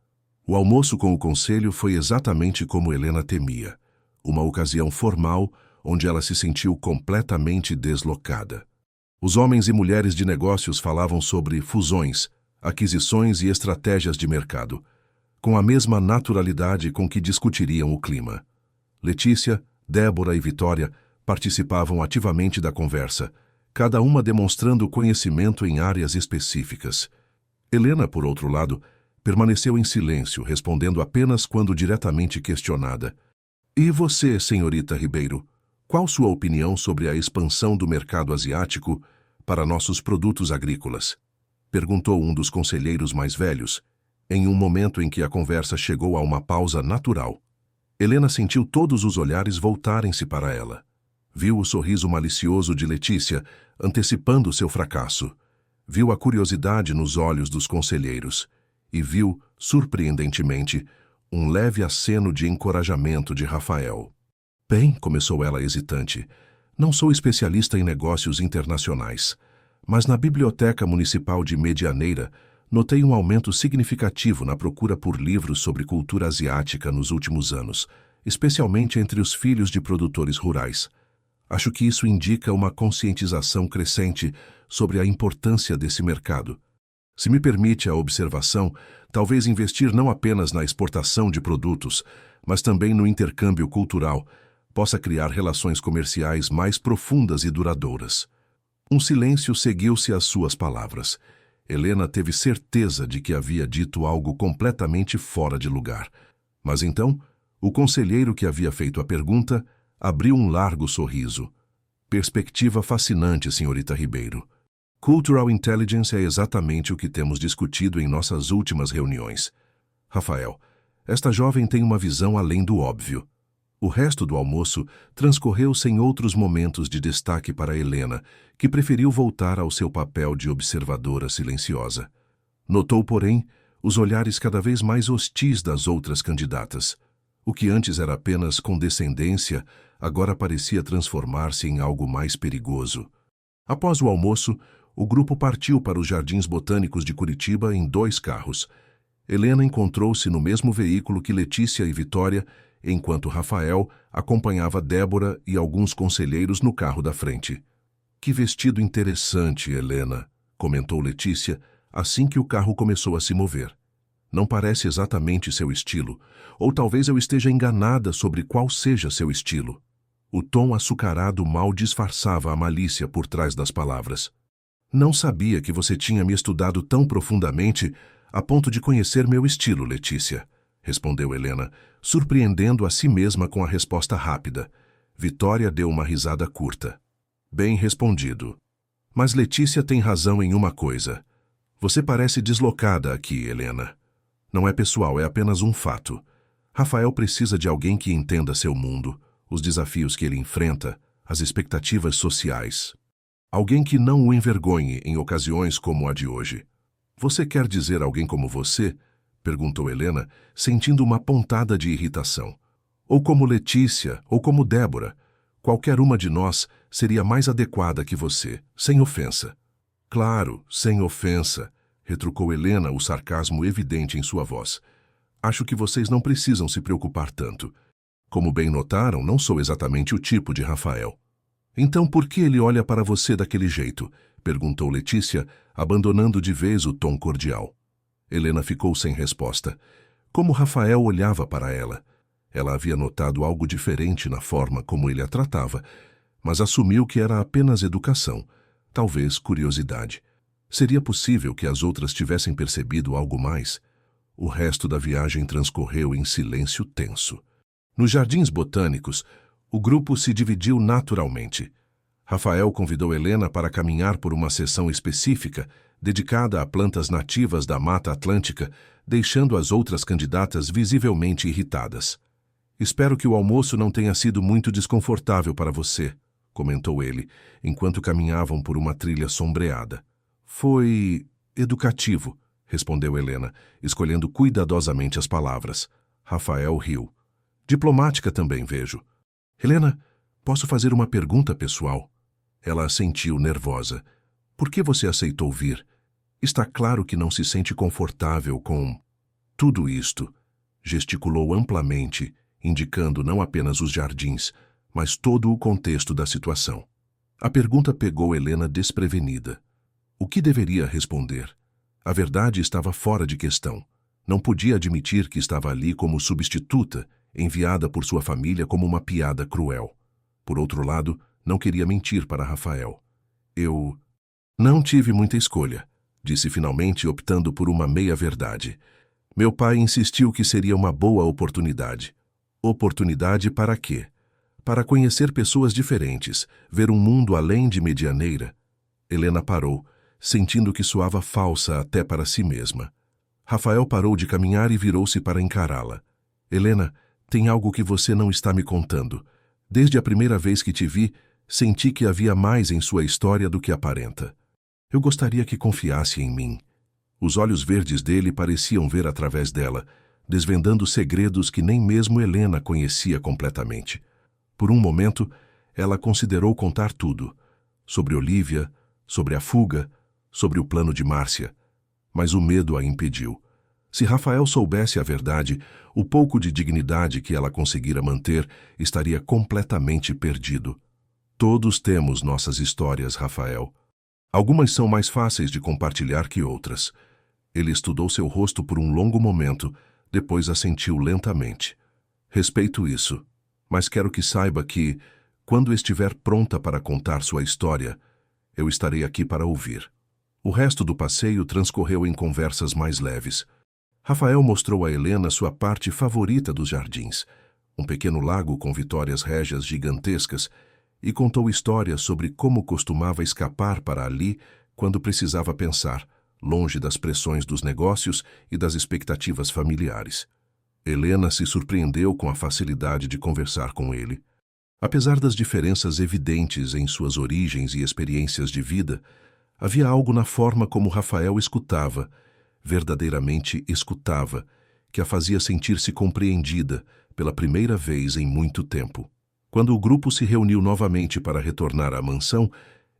O almoço com o conselho foi exatamente como Helena temia, uma ocasião formal onde ela se sentiu completamente deslocada. Os homens e mulheres de negócios falavam sobre fusões, aquisições e estratégias de mercado, com a mesma naturalidade com que discutiriam o clima. Letícia, Débora e Vitória participavam ativamente da conversa, cada uma demonstrando conhecimento em áreas específicas. Helena, por outro lado, permaneceu em silêncio, respondendo apenas quando diretamente questionada. E você, senhorita Ribeiro? Qual sua opinião sobre a expansão do mercado asiático para nossos produtos agrícolas? Perguntou um dos conselheiros mais velhos, em um momento em que a conversa chegou a uma pausa natural. Helena sentiu todos os olhares voltarem-se para ela. Viu o sorriso malicioso de Letícia, antecipando seu fracasso. Viu a curiosidade nos olhos dos conselheiros. E viu, surpreendentemente, um leve aceno de encorajamento de Rafael. Bem, começou ela hesitante, não sou especialista em negócios internacionais, mas na Biblioteca Municipal de Medianeira notei um aumento significativo na procura por livros sobre cultura asiática nos últimos anos, especialmente entre os filhos de produtores rurais. Acho que isso indica uma conscientização crescente sobre a importância desse mercado. Se me permite a observação, talvez investir não apenas na exportação de produtos, mas também no intercâmbio cultural, possa criar relações comerciais mais profundas e duradouras. Um silêncio seguiu-se às suas palavras. Helena teve certeza de que havia dito algo completamente fora de lugar. Mas então, o conselheiro que havia feito a pergunta abriu um largo sorriso. Perspectiva fascinante, senhorita Ribeiro. Cultural Intelligence é exatamente o que temos discutido em nossas últimas reuniões. Rafael, esta jovem tem uma visão além do óbvio. O resto do almoço transcorreu sem outros momentos de destaque para Helena, que preferiu voltar ao seu papel de observadora silenciosa. Notou, porém, os olhares cada vez mais hostis das outras candidatas. O que antes era apenas condescendência, agora parecia transformar-se em algo mais perigoso. Após o almoço, o grupo partiu para os Jardins Botânicos de Curitiba em 2 carros. Helena encontrou-se no mesmo veículo que Letícia e Vitória, enquanto Rafael acompanhava Débora e alguns conselheiros no carro da frente. Que vestido interessante, Helena, comentou Letícia assim que o carro começou a se mover. Não parece exatamente seu estilo, ou talvez eu esteja enganada sobre qual seja seu estilo. O tom açucarado mal disfarçava a malícia por trás das palavras. Não sabia que você tinha me estudado tão profundamente a ponto de conhecer meu estilo, Letícia, respondeu Helena, surpreendendo a si mesma com a resposta rápida. Vitória deu uma risada curta. Bem respondido. Mas Letícia tem razão em uma coisa. Você parece deslocada aqui, Helena. Não é pessoal, é apenas um fato. Rafael precisa de alguém que entenda seu mundo, os desafios que ele enfrenta, as expectativas sociais. Alguém que não o envergonhe em ocasiões como a de hoje. Você quer dizer alguém como você? Perguntou Helena, sentindo uma pontada de irritação. Ou como Letícia, ou como Débora. Qualquer uma de nós seria mais adequada que você, sem ofensa. Claro, sem ofensa, retrucou Helena, o sarcasmo evidente em sua voz. Acho que vocês não precisam se preocupar tanto. Como bem notaram, não sou exatamente o tipo de Rafael. Então por que ele olha para você daquele jeito? Perguntou Letícia, abandonando de vez o tom cordial. Helena ficou sem resposta. Como Rafael olhava para ela? Ela havia notado algo diferente na forma como ele a tratava, mas assumiu que era apenas educação, talvez curiosidade. Seria possível que as outras tivessem percebido algo mais? O resto da viagem transcorreu em silêncio tenso. Nos Jardins Botânicos, o grupo se dividiu naturalmente. Rafael convidou Helena para caminhar por uma seção específica, dedicada a plantas nativas da Mata Atlântica, deixando as outras candidatas visivelmente irritadas. Espero que o almoço não tenha sido muito desconfortável para você, comentou ele, enquanto caminhavam por uma trilha sombreada. Foi educativo, respondeu Helena, escolhendo cuidadosamente as palavras. Rafael riu. Diplomática também, vejo. Helena, posso fazer uma pergunta pessoal? Ela assentiu nervosa. Por que você aceitou vir? Está claro que não se sente confortável com tudo isto. Gesticulou amplamente, indicando não apenas os jardins, mas todo o contexto da situação. A pergunta pegou Helena desprevenida. O que deveria responder? A verdade estava fora de questão. Não podia admitir que estava ali como substituta, enviada por sua família como uma piada cruel. Por outro lado, não queria mentir para Rafael. Eu não tive muita escolha, disse finalmente, optando por uma meia-verdade. Meu pai insistiu que seria uma boa oportunidade. Oportunidade para quê? Para conhecer pessoas diferentes, ver um mundo além de Medianeira. Helena parou, sentindo que soava falsa até para si mesma. Rafael parou de caminhar e virou-se para encará-la. Helena, tem algo que você não está me contando. Desde a primeira vez que te vi, senti que havia mais em sua história do que aparenta. Eu gostaria que confiasse em mim. Os olhos verdes dele pareciam ver através dela, desvendando segredos que nem mesmo Helena conhecia completamente. Por um momento, ela considerou contar tudo. Sobre Olívia, sobre a fuga, sobre o plano de Márcia. Mas o medo a impediu. Se Rafael soubesse a verdade, o pouco de dignidade que ela conseguira manter estaria completamente perdido. Todos temos nossas histórias, Rafael. Algumas são mais fáceis de compartilhar que outras. Ele estudou seu rosto por um longo momento, depois assentiu lentamente. Respeito isso, mas quero que saiba que, quando estiver pronta para contar sua história, eu estarei aqui para ouvir. O resto do passeio transcorreu em conversas mais leves. Rafael mostrou a Helena sua parte favorita dos jardins, um pequeno lago com vitórias régias gigantescas, e contou histórias sobre como costumava escapar para ali quando precisava pensar, longe das pressões dos negócios e das expectativas familiares. Helena se surpreendeu com a facilidade de conversar com ele. Apesar das diferenças evidentes em suas origens e experiências de vida, havia algo na forma como Rafael escutava, verdadeiramente escutava, que a fazia sentir-se compreendida pela primeira vez em muito tempo. Quando o grupo se reuniu novamente para retornar à mansão,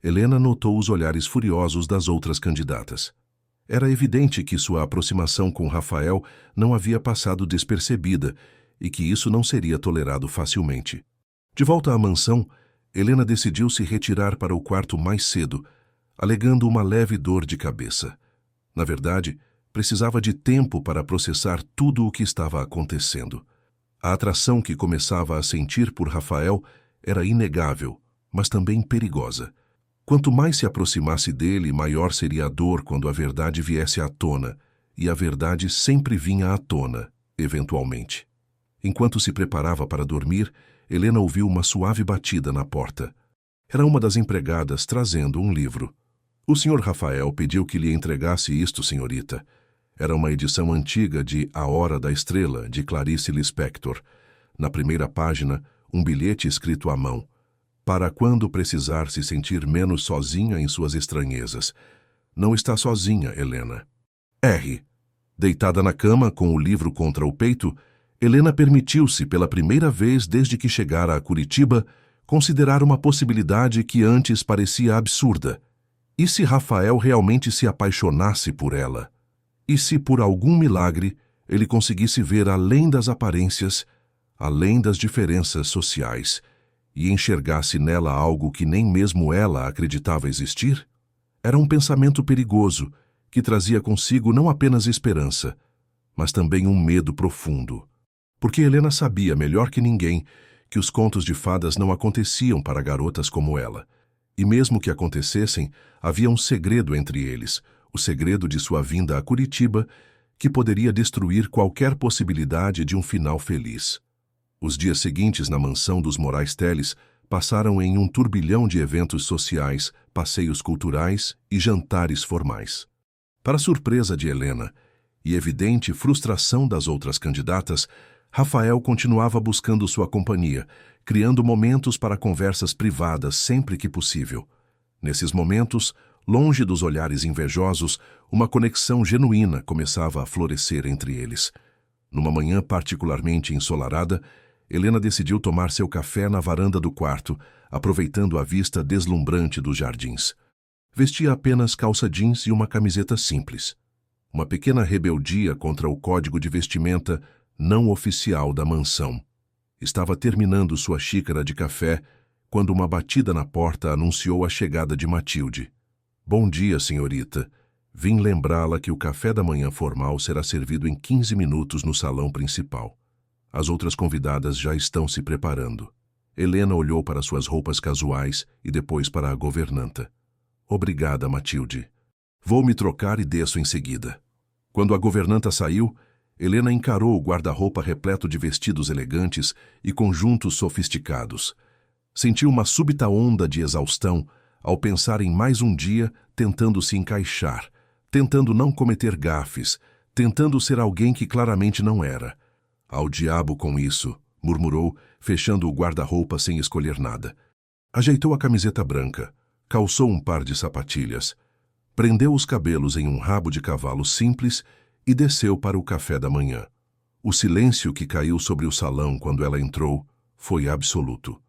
Helena notou os olhares furiosos das outras candidatas. Era evidente que sua aproximação com Rafael não havia passado despercebida e que isso não seria tolerado facilmente. De volta à mansão, Helena decidiu se retirar para o quarto mais cedo, alegando uma leve dor de cabeça. Na verdade, precisava de tempo para processar tudo o que estava acontecendo. A atração que começava a sentir por Rafael era inegável, mas também perigosa. Quanto mais se aproximasse dele, maior seria a dor quando a verdade viesse à tona, e a verdade sempre vinha à tona, eventualmente. Enquanto se preparava para dormir, Helena ouviu uma suave batida na porta. Era uma das empregadas trazendo um livro. O Sr. Rafael pediu que lhe entregasse isto, senhorita. Era uma edição antiga de A Hora da Estrela, de Clarice Lispector. Na primeira página, um bilhete escrito à mão. Para quando precisar se sentir menos sozinha em suas estranhezas. Não está sozinha, Helena. R. Deitada na cama, com o livro contra o peito, Helena permitiu-se, pela primeira vez desde que chegara a Curitiba, considerar uma possibilidade que antes parecia absurda. E se Rafael realmente se apaixonasse por ela? E se, por algum milagre, ele conseguisse ver além das aparências, além das diferenças sociais, e enxergasse nela algo que nem mesmo ela acreditava existir? Era um pensamento perigoso, que trazia consigo não apenas esperança, mas também um medo profundo. Porque Helena sabia melhor que ninguém que os contos de fadas não aconteciam para garotas como ela. E mesmo que acontecessem, havia um segredo entre eles, o segredo de sua vinda a Curitiba, que poderia destruir qualquer possibilidade de um final feliz. Os dias seguintes na mansão dos Moraes Teles passaram em um turbilhão de eventos sociais, passeios culturais e jantares formais. Para surpresa de Helena e evidente frustração das outras candidatas, Rafael continuava buscando sua companhia, criando momentos para conversas privadas sempre que possível. Nesses momentos, longe dos olhares invejosos, uma conexão genuína começava a florescer entre eles. Numa manhã particularmente ensolarada, Helena decidiu tomar seu café na varanda do quarto, aproveitando a vista deslumbrante dos jardins. Vestia apenas calça jeans e uma camiseta simples. Uma pequena rebeldia contra o código de vestimenta não oficial da mansão. Estava terminando sua xícara de café quando uma batida na porta anunciou a chegada de Matilde. Bom dia, senhorita. Vim lembrá-la que o café da manhã formal será servido em 15 minutos no salão principal. As outras convidadas já estão se preparando. Helena olhou para suas roupas casuais e depois para a governanta. Obrigada, Matilde. Vou me trocar e desço em seguida. Quando a governanta saiu, Helena encarou o guarda-roupa repleto de vestidos elegantes e conjuntos sofisticados. Sentiu uma súbita onda de exaustão ao pensar em mais um dia tentando se encaixar, tentando não cometer gafes, tentando ser alguém que claramente não era. Ao diabo com isso, murmurou, fechando o guarda-roupa sem escolher nada. Ajeitou a camiseta branca, calçou um par de sapatilhas, prendeu os cabelos em um rabo de cavalo simples e desceu para o café da manhã. O silêncio que caiu sobre o salão quando ela entrou foi absoluto.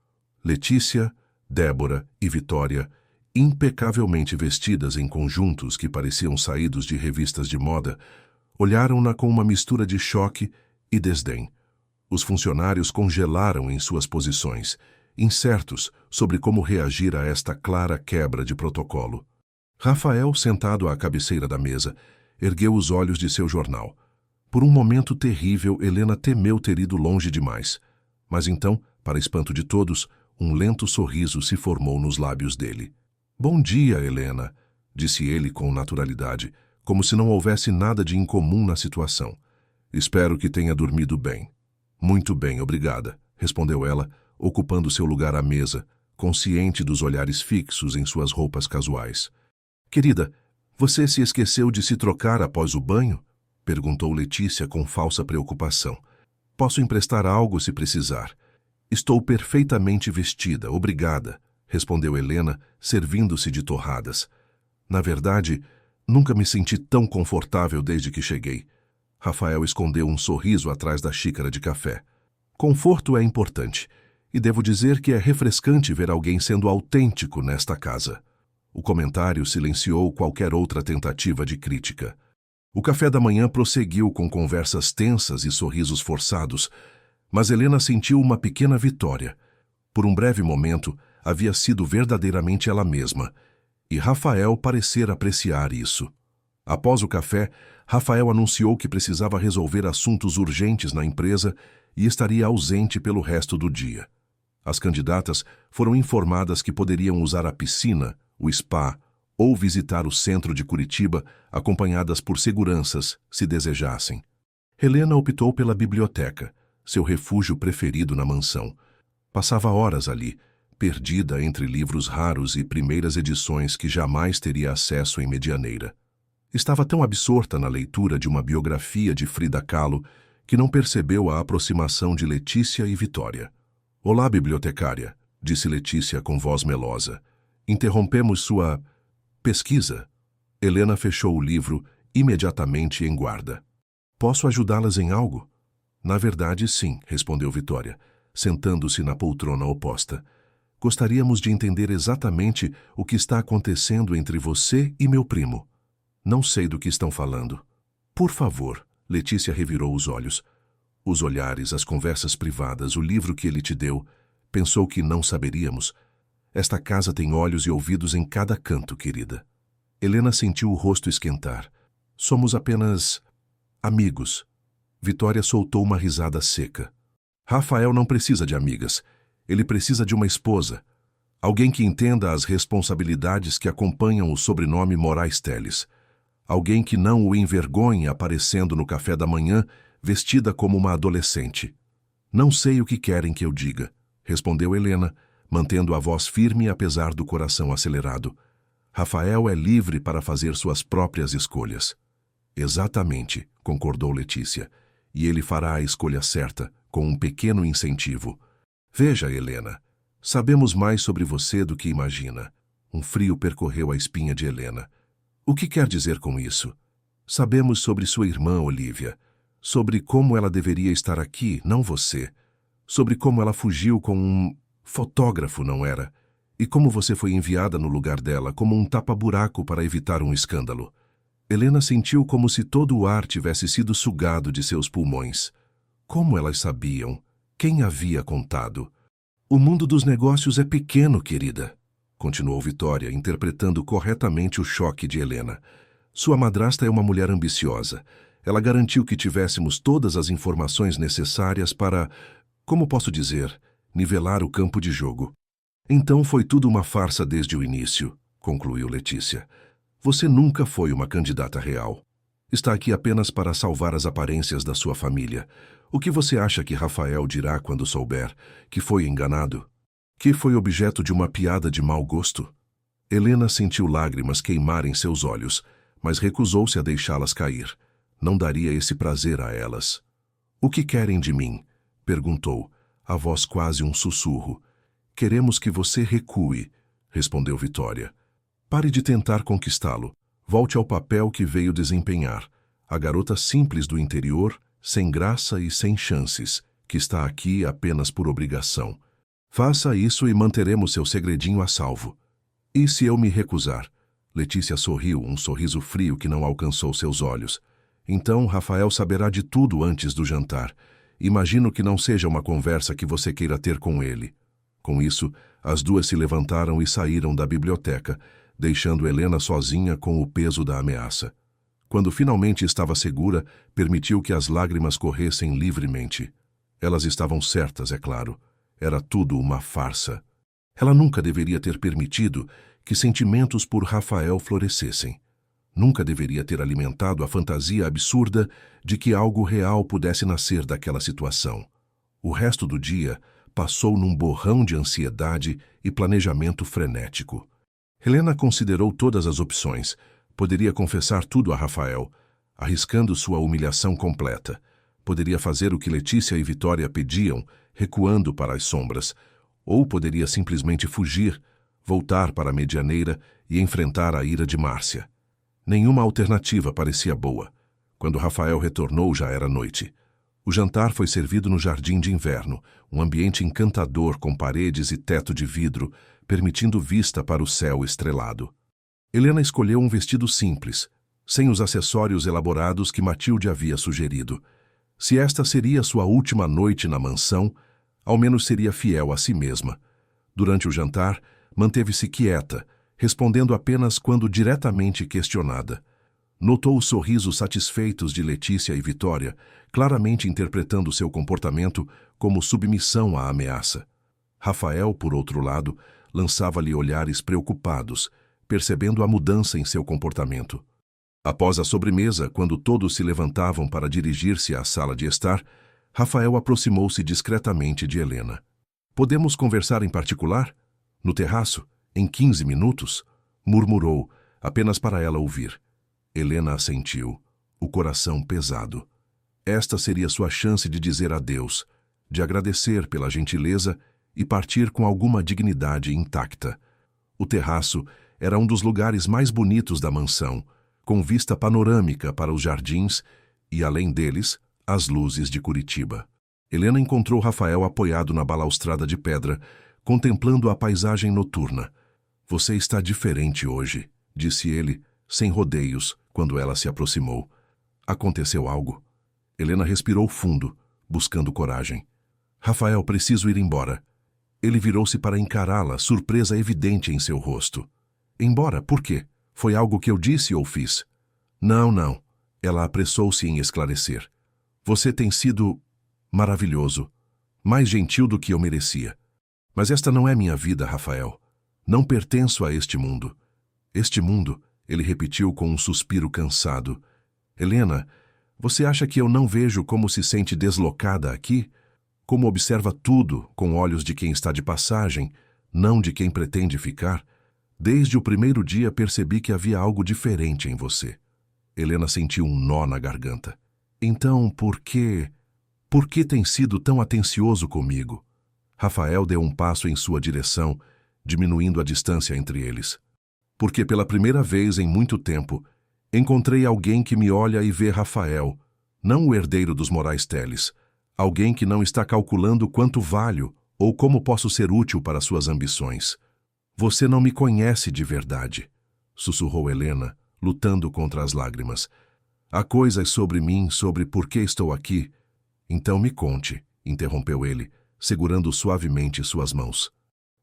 Letícia, Débora e Vitória, impecavelmente vestidas em conjuntos que pareciam saídos de revistas de moda, olharam-na com uma mistura de choque e desdém. Os funcionários congelaram em suas posições, incertos sobre como reagir a esta clara quebra de protocolo. Rafael, sentado à cabeceira da mesa, ergueu os olhos de seu jornal. Por um momento terrível, Helena temeu ter ido longe demais. Mas então, para espanto de todos, um lento sorriso se formou nos lábios dele. "Bom dia, Helena", disse ele com naturalidade, como se não houvesse nada de incomum na situação. "Espero que tenha dormido bem." "Muito bem, obrigada", respondeu ela, ocupando seu lugar à mesa, consciente dos olhares fixos em suas roupas casuais. "Querida, você se esqueceu de se trocar após o banho?" perguntou Letícia com falsa preocupação. "Posso emprestar algo se precisar." "Estou perfeitamente vestida, obrigada", respondeu Helena, servindo-se de torradas. "Na verdade, nunca me senti tão confortável desde que cheguei." Rafael escondeu um sorriso atrás da xícara de café. "Conforto é importante, e devo dizer que é refrescante ver alguém sendo autêntico nesta casa." O comentário silenciou qualquer outra tentativa de crítica. O café da manhã prosseguiu com conversas tensas e sorrisos forçados, mas Helena sentiu uma pequena vitória. Por um breve momento, havia sido verdadeiramente ela mesma, e Rafael parecera apreciar isso. Após o café, Rafael anunciou que precisava resolver assuntos urgentes na empresa e estaria ausente pelo resto do dia. As candidatas foram informadas que poderiam usar a piscina, o spa ou visitar o centro de Curitiba, acompanhadas por seguranças, se desejassem. Helena optou pela biblioteca, seu refúgio preferido na mansão. Passava horas ali, perdida entre livros raros e primeiras edições que jamais teria acesso em Medianeira. Estava tão absorta na leitura de uma biografia de Frida Kahlo que não percebeu a aproximação de Letícia e Vitória. "Olá, bibliotecária", disse Letícia com voz melosa. "Interrompemos sua pesquisa?" Helena fechou o livro imediatamente em guarda. "Posso ajudá-las em algo?" "Na verdade, sim", respondeu Vitória, sentando-se na poltrona oposta. "Gostaríamos de entender exatamente o que está acontecendo entre você e meu primo." "Não sei do que estão falando." "Por favor." Letícia revirou os olhos. Os olhares, as conversas privadas, o livro que ele te deu. Pensou que não saberíamos. Esta casa tem olhos e ouvidos em cada canto, querida. Helena sentiu o rosto esquentar. "Somos apenas amigos." Vitória soltou uma risada seca. "Rafael não precisa de amigas. Ele precisa de uma esposa. Alguém que entenda as responsabilidades que acompanham o sobrenome Moraes Teles. Alguém que não o envergonhe aparecendo no café da manhã vestida como uma adolescente." "Não sei o que querem que eu diga", respondeu Helena, mantendo a voz firme apesar do coração acelerado. "Rafael é livre para fazer suas próprias escolhas." "Exatamente", concordou Letícia. "E ele fará a escolha certa, com um pequeno incentivo." "Veja, Helena, sabemos mais sobre você do que imagina." Um frio percorreu a espinha de Helena. "O que quer dizer com isso?" "Sabemos sobre sua irmã, Olívia. Sobre como ela deveria estar aqui, não você. Sobre como ela fugiu com um fotógrafo, não era? E como você foi enviada no lugar dela, como um tapa-buraco para evitar um escândalo." Helena sentiu como se todo o ar tivesse sido sugado de seus pulmões. Como elas sabiam? Quem havia contado? "O mundo dos negócios é pequeno, querida", continuou Vitória, interpretando corretamente o choque de Helena. "Sua madrasta é uma mulher ambiciosa. Ela garantiu que tivéssemos todas as informações necessárias para, como posso dizer, nivelar o campo de jogo. Então foi tudo uma farsa desde o início", concluiu Letícia. "Você nunca foi uma candidata real. Está aqui apenas para salvar as aparências da sua família. O que você acha que Rafael dirá quando souber que foi enganado? Que foi objeto de uma piada de mau gosto?" Helena sentiu lágrimas queimarem seus olhos, mas recusou-se a deixá-las cair. Não daria esse prazer a elas. "O que querem de mim?" perguntou, a voz quase um sussurro. "Queremos que você recue", respondeu Vitória. "Pare de tentar conquistá-lo. Volte ao papel que veio desempenhar. A garota simples do interior, sem graça e sem chances, que está aqui apenas por obrigação. Faça isso e manteremos seu segredinho a salvo." "E se eu me recusar?" Letícia sorriu, um sorriso frio que não alcançou seus olhos. "Então Rafael saberá de tudo antes do jantar. Imagino que não seja uma conversa que você queira ter com ele." Com isso, as duas se levantaram e saíram da biblioteca, deixando Helena sozinha com o peso da ameaça. Quando finalmente estava segura, permitiu que as lágrimas corressem livremente. Elas estavam certas, é claro. Era tudo uma farsa. Ela nunca deveria ter permitido que sentimentos por Rafael florescessem. Nunca deveria ter alimentado a fantasia absurda de que algo real pudesse nascer daquela situação. O resto do dia passou num borrão de ansiedade e planejamento frenético. Helena considerou todas as opções. Poderia confessar tudo a Rafael, arriscando sua humilhação completa. Poderia fazer o que Letícia e Vitória pediam, recuando para as sombras. Ou poderia simplesmente fugir, voltar para a Medianeira e enfrentar a ira de Márcia. Nenhuma alternativa parecia boa. Quando Rafael retornou, já era noite. O jantar foi servido no jardim de inverno, um ambiente encantador com paredes e teto de vidro, permitindo vista para o céu estrelado. Helena escolheu um vestido simples, sem os acessórios elaborados que Matilde havia sugerido. Se esta seria sua última noite na mansão, ao menos seria fiel a si mesma. Durante o jantar, manteve-se quieta, respondendo apenas quando diretamente questionada. Notou os sorrisos satisfeitos de Letícia e Vitória, claramente interpretando seu comportamento como submissão à ameaça. Rafael, por outro lado, lançava-lhe olhares preocupados, percebendo a mudança em seu comportamento. Após a sobremesa, quando todos se levantavam para dirigir-se à sala de estar, Rafael aproximou-se discretamente de Helena. "Podemos conversar em particular? No terraço? Em 15 minutos?" murmurou, apenas para ela ouvir. Helena assentiu, o coração pesado. Esta seria sua chance de dizer adeus, de agradecer pela gentileza e partir com alguma dignidade intacta. O terraço era um dos lugares mais bonitos da mansão, com vista panorâmica para os jardins e, além deles, as luzes de Curitiba. Helena encontrou Rafael apoiado na balaustrada de pedra, contemplando a paisagem noturna. "Você está diferente hoje", disse ele, sem rodeios, quando ela se aproximou. "Aconteceu algo?" Helena respirou fundo, buscando coragem. "Rafael, preciso ir embora." Ele virou-se para encará-la, surpresa evidente em seu rosto. "Embora? Por quê? Foi algo que eu disse ou fiz?" Não. Ela apressou-se em esclarecer. "Você tem sido maravilhoso, mais gentil do que eu merecia. Mas esta não é minha vida, Rafael. Não pertenço a este mundo." "Este mundo?" ele repetiu com um suspiro cansado. "Helena, você acha que eu não vejo como se sente deslocada aqui? Como observa tudo com olhos de quem está de passagem, não de quem pretende ficar? Desde o primeiro dia percebi que havia algo diferente em você." Helena sentiu um nó na garganta. "Então, por que tem sido tão atencioso comigo?" Rafael deu um passo em sua direção, diminuindo a distância entre eles. "Porque pela primeira vez em muito tempo, encontrei alguém que me olha e vê Rafael, não o herdeiro dos Moraes Teles, alguém que não está calculando quanto valho ou como posso ser útil para suas ambições. Você não me conhece de verdade", sussurrou Helena, lutando contra as lágrimas. "Há coisas sobre mim, sobre por que estou aqui." "Então me conte", interrompeu ele, segurando suavemente suas mãos.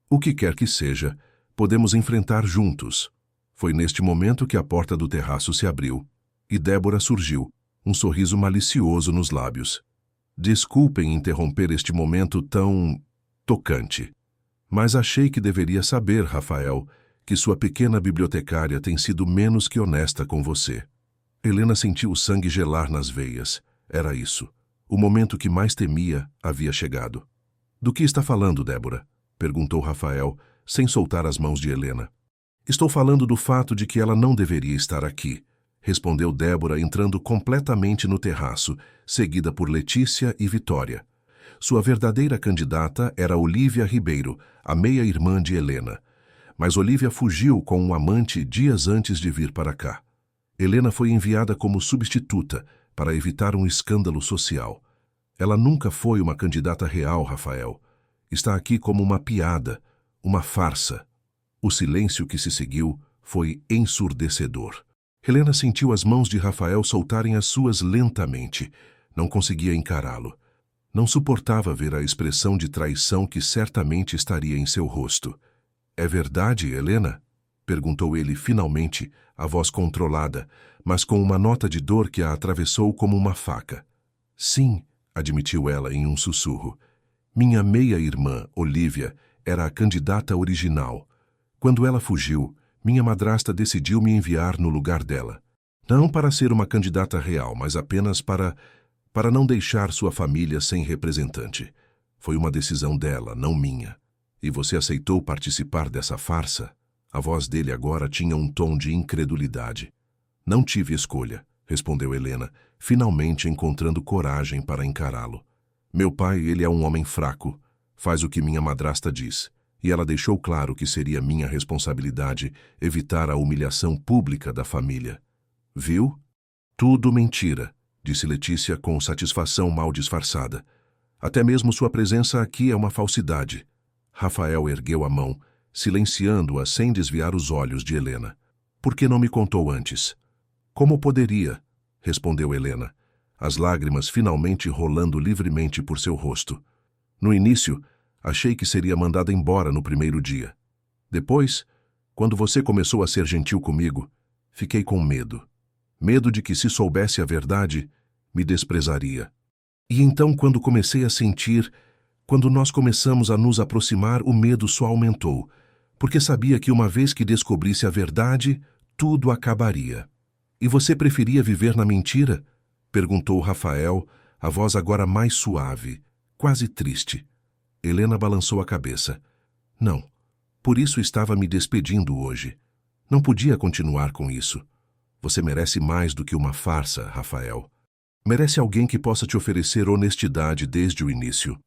"O que quer que seja, podemos enfrentar juntos." Foi neste momento que a porta do terraço se abriu, e Débora surgiu, um sorriso malicioso nos lábios. "Desculpem interromper este momento tão tocante, mas achei que deveria saber, Rafael, que sua pequena bibliotecária tem sido menos que honesta com você." Helena sentiu o sangue gelar nas veias. Era isso. O momento que mais temia havia chegado. "Do que está falando, Débora?" perguntou Rafael, sem soltar as mãos de Helena. "Estou falando do fato de que ela não deveria estar aqui", respondeu Débora, entrando completamente no terraço, seguida por Letícia e Vitória. Sua verdadeira candidata era Olívia Ribeiro, a meia-irmã de Helena. Mas Olívia fugiu com um amante dias antes de vir para cá. Helena foi enviada como substituta para evitar um escândalo social. Ela nunca foi uma candidata real, Rafael. Está aqui como uma piada, uma farsa. O silêncio que se seguiu foi ensurdecedor. Helena sentiu as mãos de Rafael soltarem as suas lentamente. Não conseguia encará-lo. Não suportava ver a expressão de traição que certamente estaria em seu rosto. "É verdade, Helena?" perguntou ele finalmente, a voz controlada, mas com uma nota de dor que a atravessou como uma faca. "Sim", admitiu ela em um sussurro. "Minha meia-irmã, Olivia, era a candidata original. Quando ela fugiu, minha madrasta decidiu me enviar no lugar dela. Não para ser uma candidata real, mas apenas para não deixar sua família sem representante. Foi uma decisão dela, não minha. E você aceitou participar dessa farsa?" A voz dele agora tinha um tom de incredulidade. "Não tive escolha", respondeu Helena, finalmente encontrando coragem para encará-lo. "Meu pai, ele é um homem fraco. Faz o que minha madrasta diz. E ela deixou claro que seria minha responsabilidade evitar a humilhação pública da família." "Viu? Tudo mentira", disse Letícia com satisfação mal disfarçada. "Até mesmo sua presença aqui é uma falsidade." Rafael ergueu a mão, silenciando-a sem desviar os olhos de Helena. "Por que não me contou antes?" "Como poderia?" respondeu Helena, as lágrimas finalmente rolando livremente por seu rosto. "No início, achei que seria mandada embora no primeiro dia. Depois, quando você começou a ser gentil comigo, fiquei com medo. Medo de que, se soubesse a verdade, me desprezaria. E então, quando nós começamos a nos aproximar, o medo só aumentou, porque sabia que uma vez que descobrisse a verdade, tudo acabaria." "E você preferia viver na mentira?" perguntou Rafael, a voz agora mais suave, quase triste. Helena balançou a cabeça. "Não. Por isso estava me despedindo hoje. Não podia continuar com isso. Você merece mais do que uma farsa, Rafael. Merece alguém que possa te oferecer honestidade desde o início."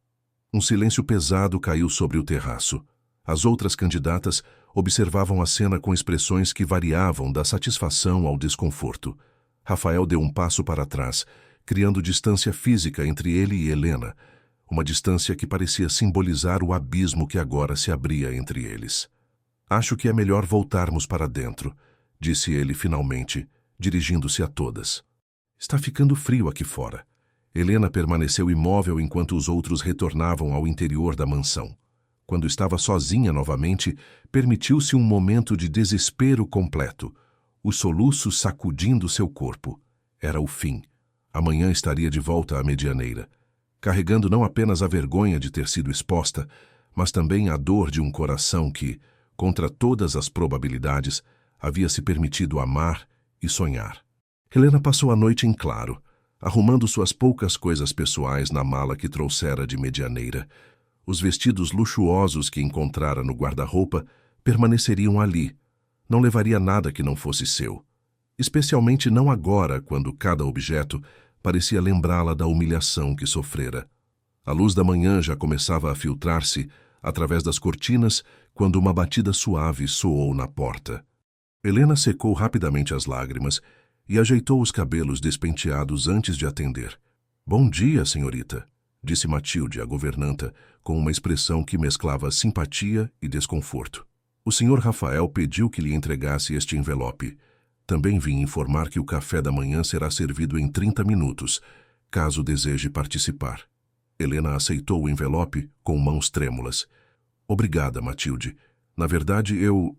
Um silêncio pesado caiu sobre o terraço. As outras candidatas observavam a cena com expressões que variavam da satisfação ao desconforto. Rafael deu um passo para trás, criando distância física entre ele e Helena, uma distância que parecia simbolizar o abismo que agora se abria entre eles. "Acho que é melhor voltarmos para dentro", disse ele finalmente, dirigindo-se a todas. "Está ficando frio aqui fora." Helena permaneceu imóvel enquanto os outros retornavam ao interior da mansão. Quando estava sozinha novamente, permitiu-se um momento de desespero completo, os soluços sacudindo seu corpo. Era o fim. Amanhã estaria de volta à Medianeira, carregando não apenas a vergonha de ter sido exposta, mas também a dor de um coração que, contra todas as probabilidades, havia se permitido amar e sonhar. Helena passou a noite em claro, arrumando suas poucas coisas pessoais na mala que trouxera de Medianeira. Os vestidos luxuosos que encontrara no guarda-roupa permaneceriam ali. Não levaria nada que não fosse seu. Especialmente não agora, quando cada objeto parecia lembrá-la da humilhação que sofrera. A luz da manhã já começava a filtrar-se através das cortinas quando uma batida suave soou na porta. Helena secou rapidamente as lágrimas e ajeitou os cabelos despenteados antes de atender. "Bom dia, senhorita", disse Matilde, a governanta, com uma expressão que mesclava simpatia e desconforto. "O senhor Rafael pediu que lhe entregasse este envelope. Também vim informar que o café da manhã será servido em 30 minutos, caso deseje participar." Helena aceitou o envelope com mãos trêmulas. "Obrigada, Matilde. Na verdade, eu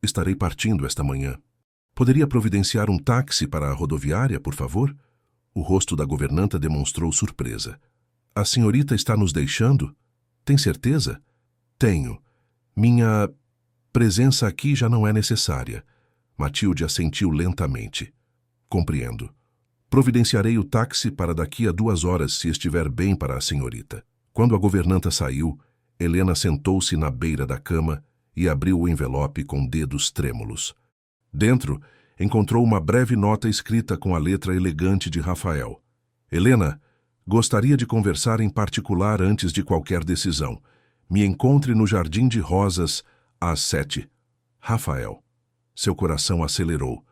estarei partindo esta manhã. Poderia providenciar um táxi para a rodoviária, por favor?" O rosto da governanta demonstrou surpresa. "A senhorita está nos deixando? Tem certeza?" "Tenho. Minha presença aqui já não é necessária." Matilde assentiu lentamente. "Compreendo. Providenciarei o táxi para daqui a 2 horas, se estiver bem para a senhorita." Quando a governanta saiu, Helena sentou-se na beira da cama e abriu o envelope com dedos trêmulos. Dentro, encontrou uma breve nota escrita com a letra elegante de Rafael. "Helena, gostaria de conversar em particular antes de qualquer decisão. Me encontre no Jardim de Rosas, às 7. Rafael." Seu coração acelerou.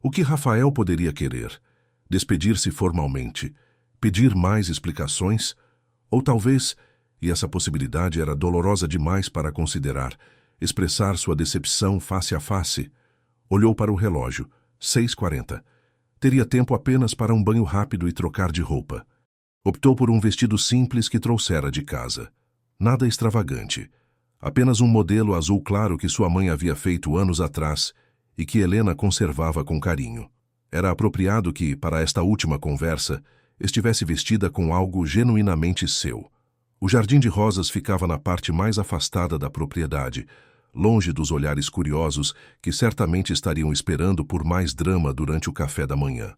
O que Rafael poderia querer? Despedir-se formalmente? Pedir mais explicações? Ou talvez, e essa possibilidade era dolorosa demais para considerar, expressar sua decepção face a face? Olhou para o relógio. 6h40. Teria tempo apenas para um banho rápido e trocar de roupa. Optou por um vestido simples que trouxera de casa. Nada extravagante. Apenas um modelo azul claro que sua mãe havia feito anos atrás e que Helena conservava com carinho. Era apropriado que, para esta última conversa, estivesse vestida com algo genuinamente seu. O jardim de rosas ficava na parte mais afastada da propriedade, longe dos olhares curiosos que certamente estariam esperando por mais drama durante o café da manhã.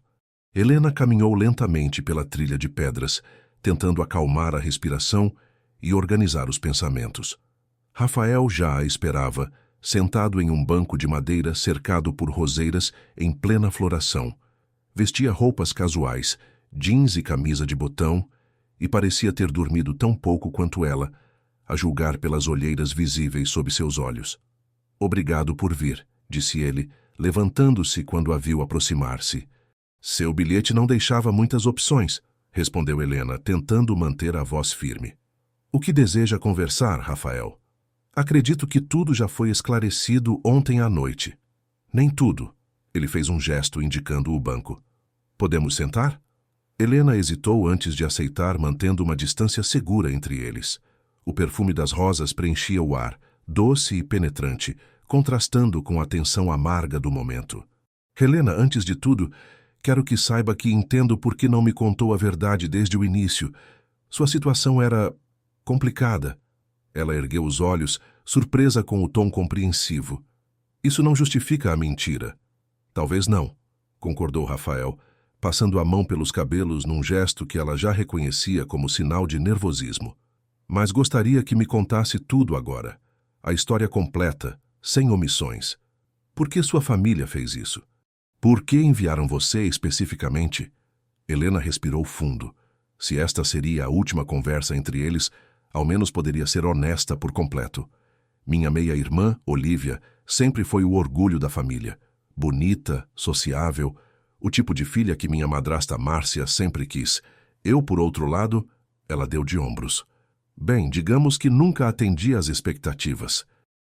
Helena caminhou lentamente pela trilha de pedras, tentando acalmar a respiração e organizar os pensamentos. Rafael já a esperava, sentado em um banco de madeira cercado por roseiras em plena floração. Vestia roupas casuais, jeans e camisa de botão, e parecia ter dormido tão pouco quanto ela, a julgar pelas olheiras visíveis sob seus olhos. "Obrigado por vir", disse ele, levantando-se quando a viu aproximar-se. "Seu bilhete não deixava muitas opções", respondeu Helena, tentando manter a voz firme. "O que deseja conversar, Rafael?" "Acredito que tudo já foi esclarecido ontem à noite." "Nem tudo." Ele fez um gesto indicando o banco. "Podemos sentar?" Helena hesitou antes de aceitar, mantendo uma distância segura entre eles. O perfume das rosas preenchia o ar, doce e penetrante, contrastando com a tensão amarga do momento. "Helena, antes de tudo, quero que saiba que entendo por que não me contou a verdade desde o início. Sua situação era complicada." Ela ergueu os olhos, surpresa com o tom compreensivo. "Isso não justifica a mentira." "Talvez não", concordou Rafael, passando a mão pelos cabelos num gesto que ela já reconhecia como sinal de nervosismo. "Mas gostaria que me contasse tudo agora. A história completa, sem omissões. Por que sua família fez isso? Por que enviaram você especificamente?" Helena respirou fundo. Se esta seria a última conversa entre eles, ao menos poderia ser honesta por completo. Minha meia-irmã, Olivia, sempre foi o orgulho da família. Bonita, sociável, o tipo de filha que minha madrasta Márcia sempre quis. Eu, por outro lado, ela deu de ombros. "Bem, digamos que nunca atendi às expectativas.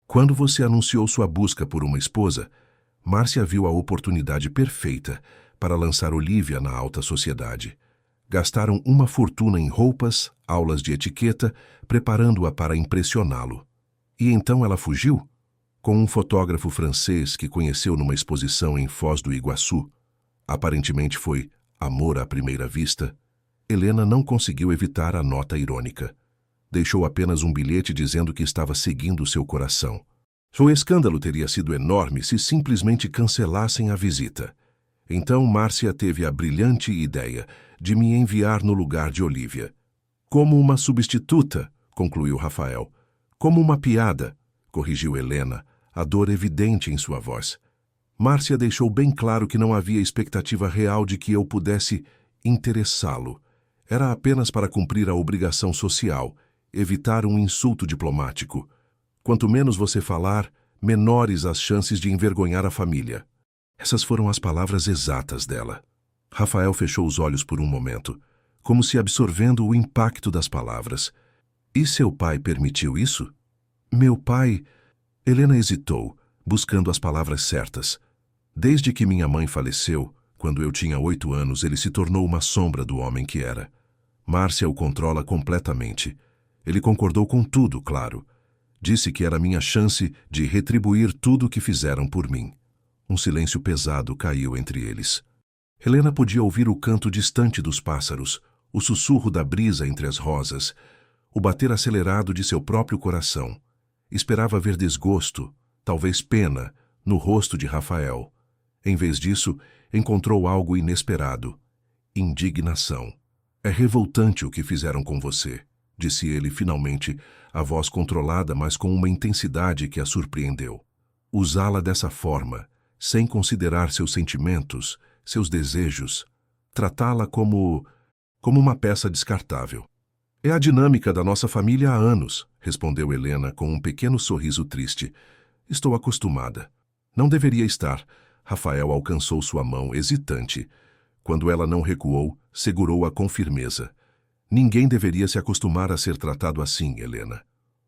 Quando você anunciou sua busca por uma esposa, Márcia viu a oportunidade perfeita para lançar Olivia na alta sociedade. Gastaram uma fortuna em roupas, aulas de etiqueta, preparando-a para impressioná-lo. E então ela fugiu? Com um fotógrafo francês que conheceu numa exposição em Foz do Iguaçu. Aparentemente foi amor à primeira vista. Helena não conseguiu evitar a nota irônica. Deixou apenas um bilhete dizendo que estava seguindo seu coração. O escândalo teria sido enorme se simplesmente cancelassem a visita. Então Márcia teve a brilhante ideia de me enviar no lugar de Olivia. "Como uma substituta", concluiu Rafael. "Como uma piada", corrigiu Helena, a dor evidente em sua voz. Márcia deixou bem claro que não havia expectativa real de que eu pudesse interessá-lo. Era apenas para cumprir a obrigação social, evitar um insulto diplomático. Quanto menos você falar, menores as chances de envergonhar a família. Essas foram as palavras exatas dela. Rafael fechou os olhos por um momento, como se absorvendo o impacto das palavras. "E seu pai permitiu isso?" "Meu pai..." Helena hesitou, buscando as palavras certas. "Desde que minha mãe faleceu, quando eu tinha 8 anos, ele se tornou uma sombra do homem que era. Márcia o controla completamente. Ele concordou com tudo, claro. Disse que era minha chance de retribuir tudo o que fizeram por mim." Um silêncio pesado caiu entre eles. Helena podia ouvir o canto distante dos pássaros, o sussurro da brisa entre as rosas, o bater acelerado de seu próprio coração. Esperava ver desgosto, talvez pena, no rosto de Rafael. Em vez disso, encontrou algo inesperado: indignação. "É revoltante o que fizeram com você", disse ele finalmente, a voz controlada, mas com uma intensidade que a surpreendeu. "Usá-la dessa forma, sem considerar seus sentimentos, seus desejos, tratá-la como uma peça descartável." "É a dinâmica da nossa família há anos", respondeu Helena com um pequeno sorriso triste. "Estou acostumada." "Não deveria estar." Rafael alcançou sua mão, hesitante. Quando ela não recuou, segurou-a com firmeza. "Ninguém deveria se acostumar a ser tratado assim, Helena."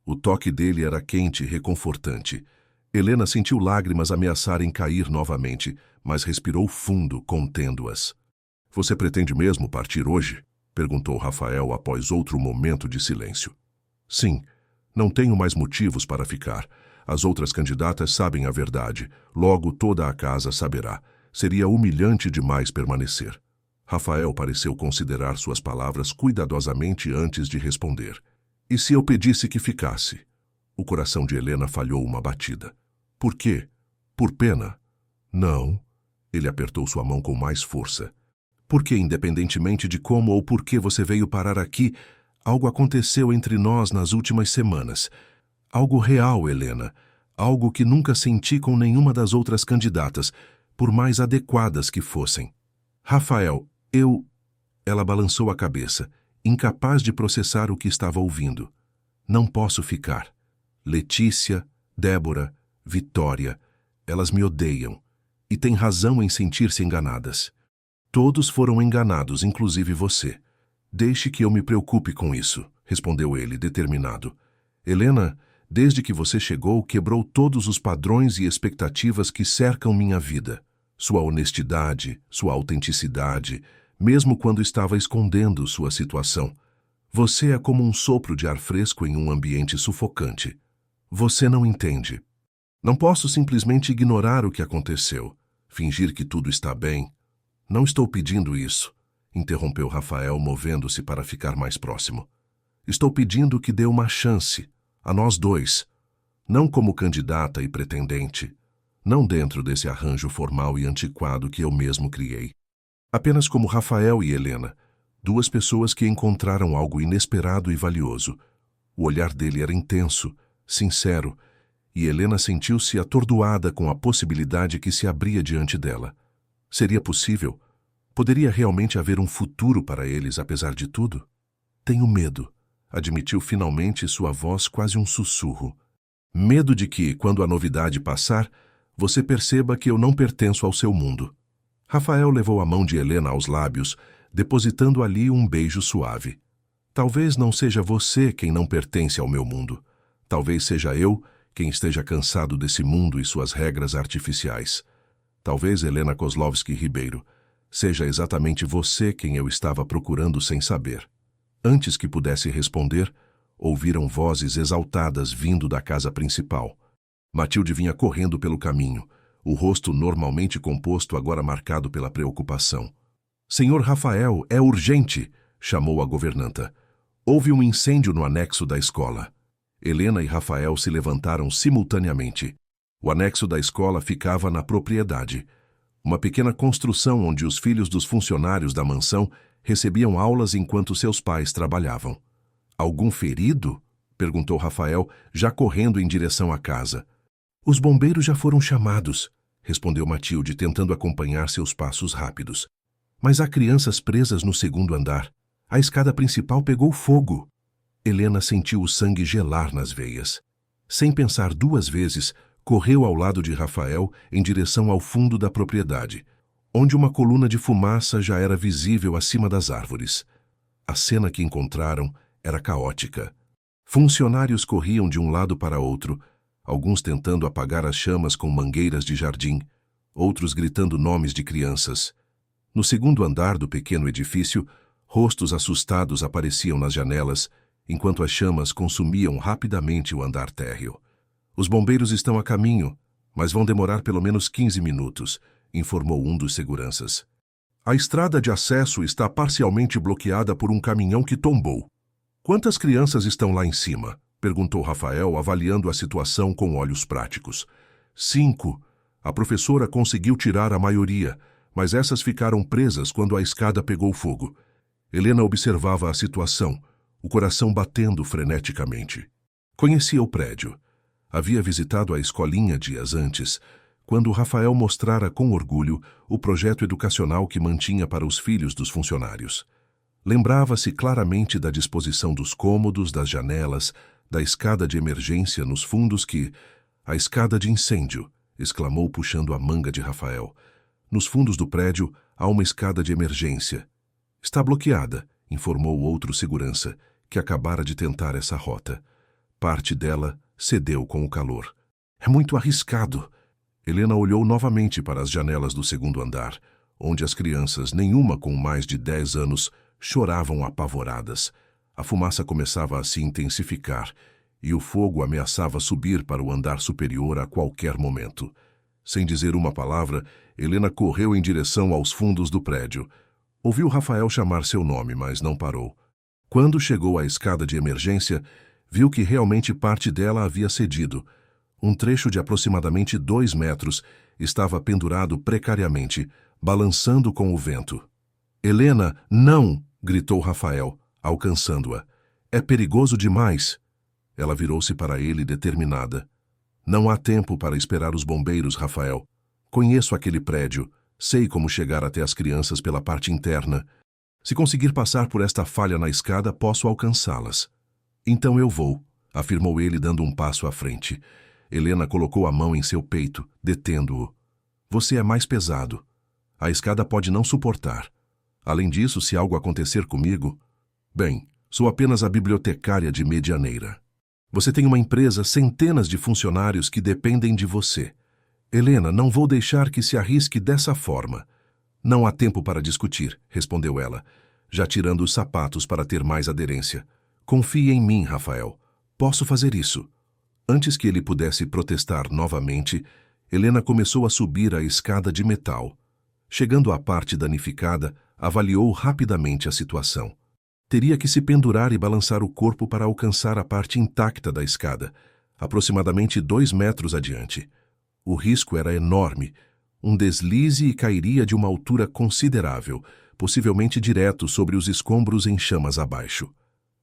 O toque dele era quente e reconfortante. Helena sentiu lágrimas ameaçarem cair novamente, mas respirou fundo, contendo-as. "Você pretende mesmo partir hoje?" Perguntou Rafael após outro momento de silêncio. Sim, não tenho mais motivos para ficar. As outras candidatas sabem a verdade, logo toda a casa saberá. Seria humilhante demais permanecer. Rafael pareceu considerar suas palavras cuidadosamente antes de responder. E se eu pedisse que ficasse? O coração de Helena falhou uma batida. Por quê? Por pena? Não. Ele apertou sua mão com mais força. Porque, independentemente de como ou por que você veio parar aqui, algo aconteceu entre nós nas últimas semanas. Algo real, Helena. Algo que nunca senti com nenhuma das outras candidatas, por mais adequadas que fossem. Rafael, Ela balançou a cabeça, incapaz de processar o que estava ouvindo. Não posso ficar. Letícia, Débora, Vitória, elas me odeiam. E têm razão em sentir-se enganadas. Todos foram enganados, inclusive você. Deixe que eu me preocupe com isso, respondeu ele, determinado. Helena, desde que você chegou, quebrou todos os padrões e expectativas que cercam minha vida. Sua honestidade, sua autenticidade, mesmo quando estava escondendo sua situação. Você é como um sopro de ar fresco em um ambiente sufocante. Você não entende. Não posso simplesmente ignorar o que aconteceu, fingir que tudo está bem. Não estou pedindo isso, interrompeu Rafael, movendo-se para ficar mais próximo. Estou pedindo que dê uma chance, a nós dois, não como candidata e pretendente, não dentro desse arranjo formal e antiquado que eu mesmo criei. Apenas como Rafael e Helena, duas pessoas que encontraram algo inesperado e valioso. O olhar dele era intenso, sincero, e Helena sentiu-se atordoada com a possibilidade que se abria diante dela. Seria possível? Poderia realmente haver um futuro para eles, apesar de tudo? Tenho medo, admitiu finalmente, sua voz quase um sussurro. Medo de que, quando a novidade passar, você perceba que eu não pertenço ao seu mundo. Rafael levou a mão de Helena aos lábios, depositando ali um beijo suave. Talvez não seja você quem não pertence ao meu mundo. Talvez seja eu quem esteja cansado desse mundo e suas regras artificiais. Talvez, Helena Kozlovsky Ribeiro, seja exatamente você quem eu estava procurando sem saber. Antes que pudesse responder, ouviram vozes exaltadas vindo da casa principal. Matilde vinha correndo pelo caminho, o rosto normalmente composto agora marcado pela preocupação. Senhor Rafael, é urgente, chamou a governanta. Houve um incêndio no anexo da escola. Helena e Rafael se levantaram simultaneamente. O anexo da escola ficava na propriedade. Uma pequena construção onde os filhos dos funcionários da mansão recebiam aulas enquanto seus pais trabalhavam. Algum ferido? Perguntou Rafael, já correndo em direção à casa. Os bombeiros já foram chamados, respondeu Matilde, tentando acompanhar seus passos rápidos. Mas há crianças presas no segundo andar. A escada principal pegou fogo. Helena sentiu o sangue gelar nas veias. Sem pensar duas vezes, correu ao lado de Rafael em direção ao fundo da propriedade, onde uma coluna de fumaça já era visível acima das árvores. A cena que encontraram era caótica. Funcionários corriam de um lado para outro, alguns tentando apagar as chamas com mangueiras de jardim, outros gritando nomes de crianças. No segundo andar do pequeno edifício, rostos assustados apareciam nas janelas, enquanto as chamas consumiam rapidamente o andar térreo. Os bombeiros estão a caminho, mas vão demorar pelo menos 15 minutos, informou um dos seguranças. A estrada de acesso está parcialmente bloqueada por um caminhão que tombou. Quantas crianças estão lá em cima? Perguntou Rafael, avaliando a situação com olhos práticos. 5. A professora conseguiu tirar a maioria, mas essas ficaram presas quando a escada pegou fogo. Helena observava a situação, o coração batendo freneticamente. Conhecia o prédio. Havia visitado a escolinha dias antes, quando Rafael mostrara com orgulho o projeto educacional que mantinha para os filhos dos funcionários. Lembrava-se claramente da disposição dos cômodos, das janelas, da escada de emergência nos fundos que... A escada de incêndio, exclamou puxando a manga de Rafael. Nos fundos do prédio há uma escada de emergência. Está bloqueada, informou outro segurança, que acabara de tentar essa rota. Parte dela cedeu com o calor. É muito arriscado. Helena olhou novamente para as janelas do segundo andar, onde as crianças, nenhuma com mais de 10 anos, choravam apavoradas. A fumaça começava a se intensificar e o fogo ameaçava subir para o andar superior a qualquer momento. Sem dizer uma palavra, Helena correu em direção aos fundos do prédio. Ouviu Rafael chamar seu nome, mas não parou. Quando chegou à escada de emergência, viu que realmente parte dela havia cedido. Um trecho de aproximadamente 2 metros estava pendurado precariamente, balançando com o vento. "Helena, não!" gritou Rafael, alcançando-a. "É perigoso demais!" Ela virou-se para ele determinada. "Não há tempo para esperar os bombeiros, Rafael. Conheço aquele prédio, sei como chegar até as crianças pela parte interna. Se conseguir passar por esta falha na escada, posso alcançá-las." "Então eu vou", afirmou ele dando um passo à frente. Helena colocou a mão em seu peito, detendo-o. "Você é mais pesado. A escada pode não suportar. Além disso, se algo acontecer comigo... Bem, sou apenas a bibliotecária de Medianeira. Você tem uma empresa, centenas de funcionários que dependem de você. Helena, não vou deixar que se arrisque dessa forma." "Não há tempo para discutir", respondeu ela, já tirando os sapatos para ter mais aderência. "Confie em mim, Rafael. Posso fazer isso." Antes que ele pudesse protestar novamente, Helena começou a subir a escada de metal. Chegando à parte danificada, avaliou rapidamente a situação. Teria que se pendurar e balançar o corpo para alcançar a parte intacta da escada, aproximadamente 2 metros adiante. O risco era enorme. Um deslize e cairia de uma altura considerável, possivelmente direto sobre os escombros em chamas abaixo.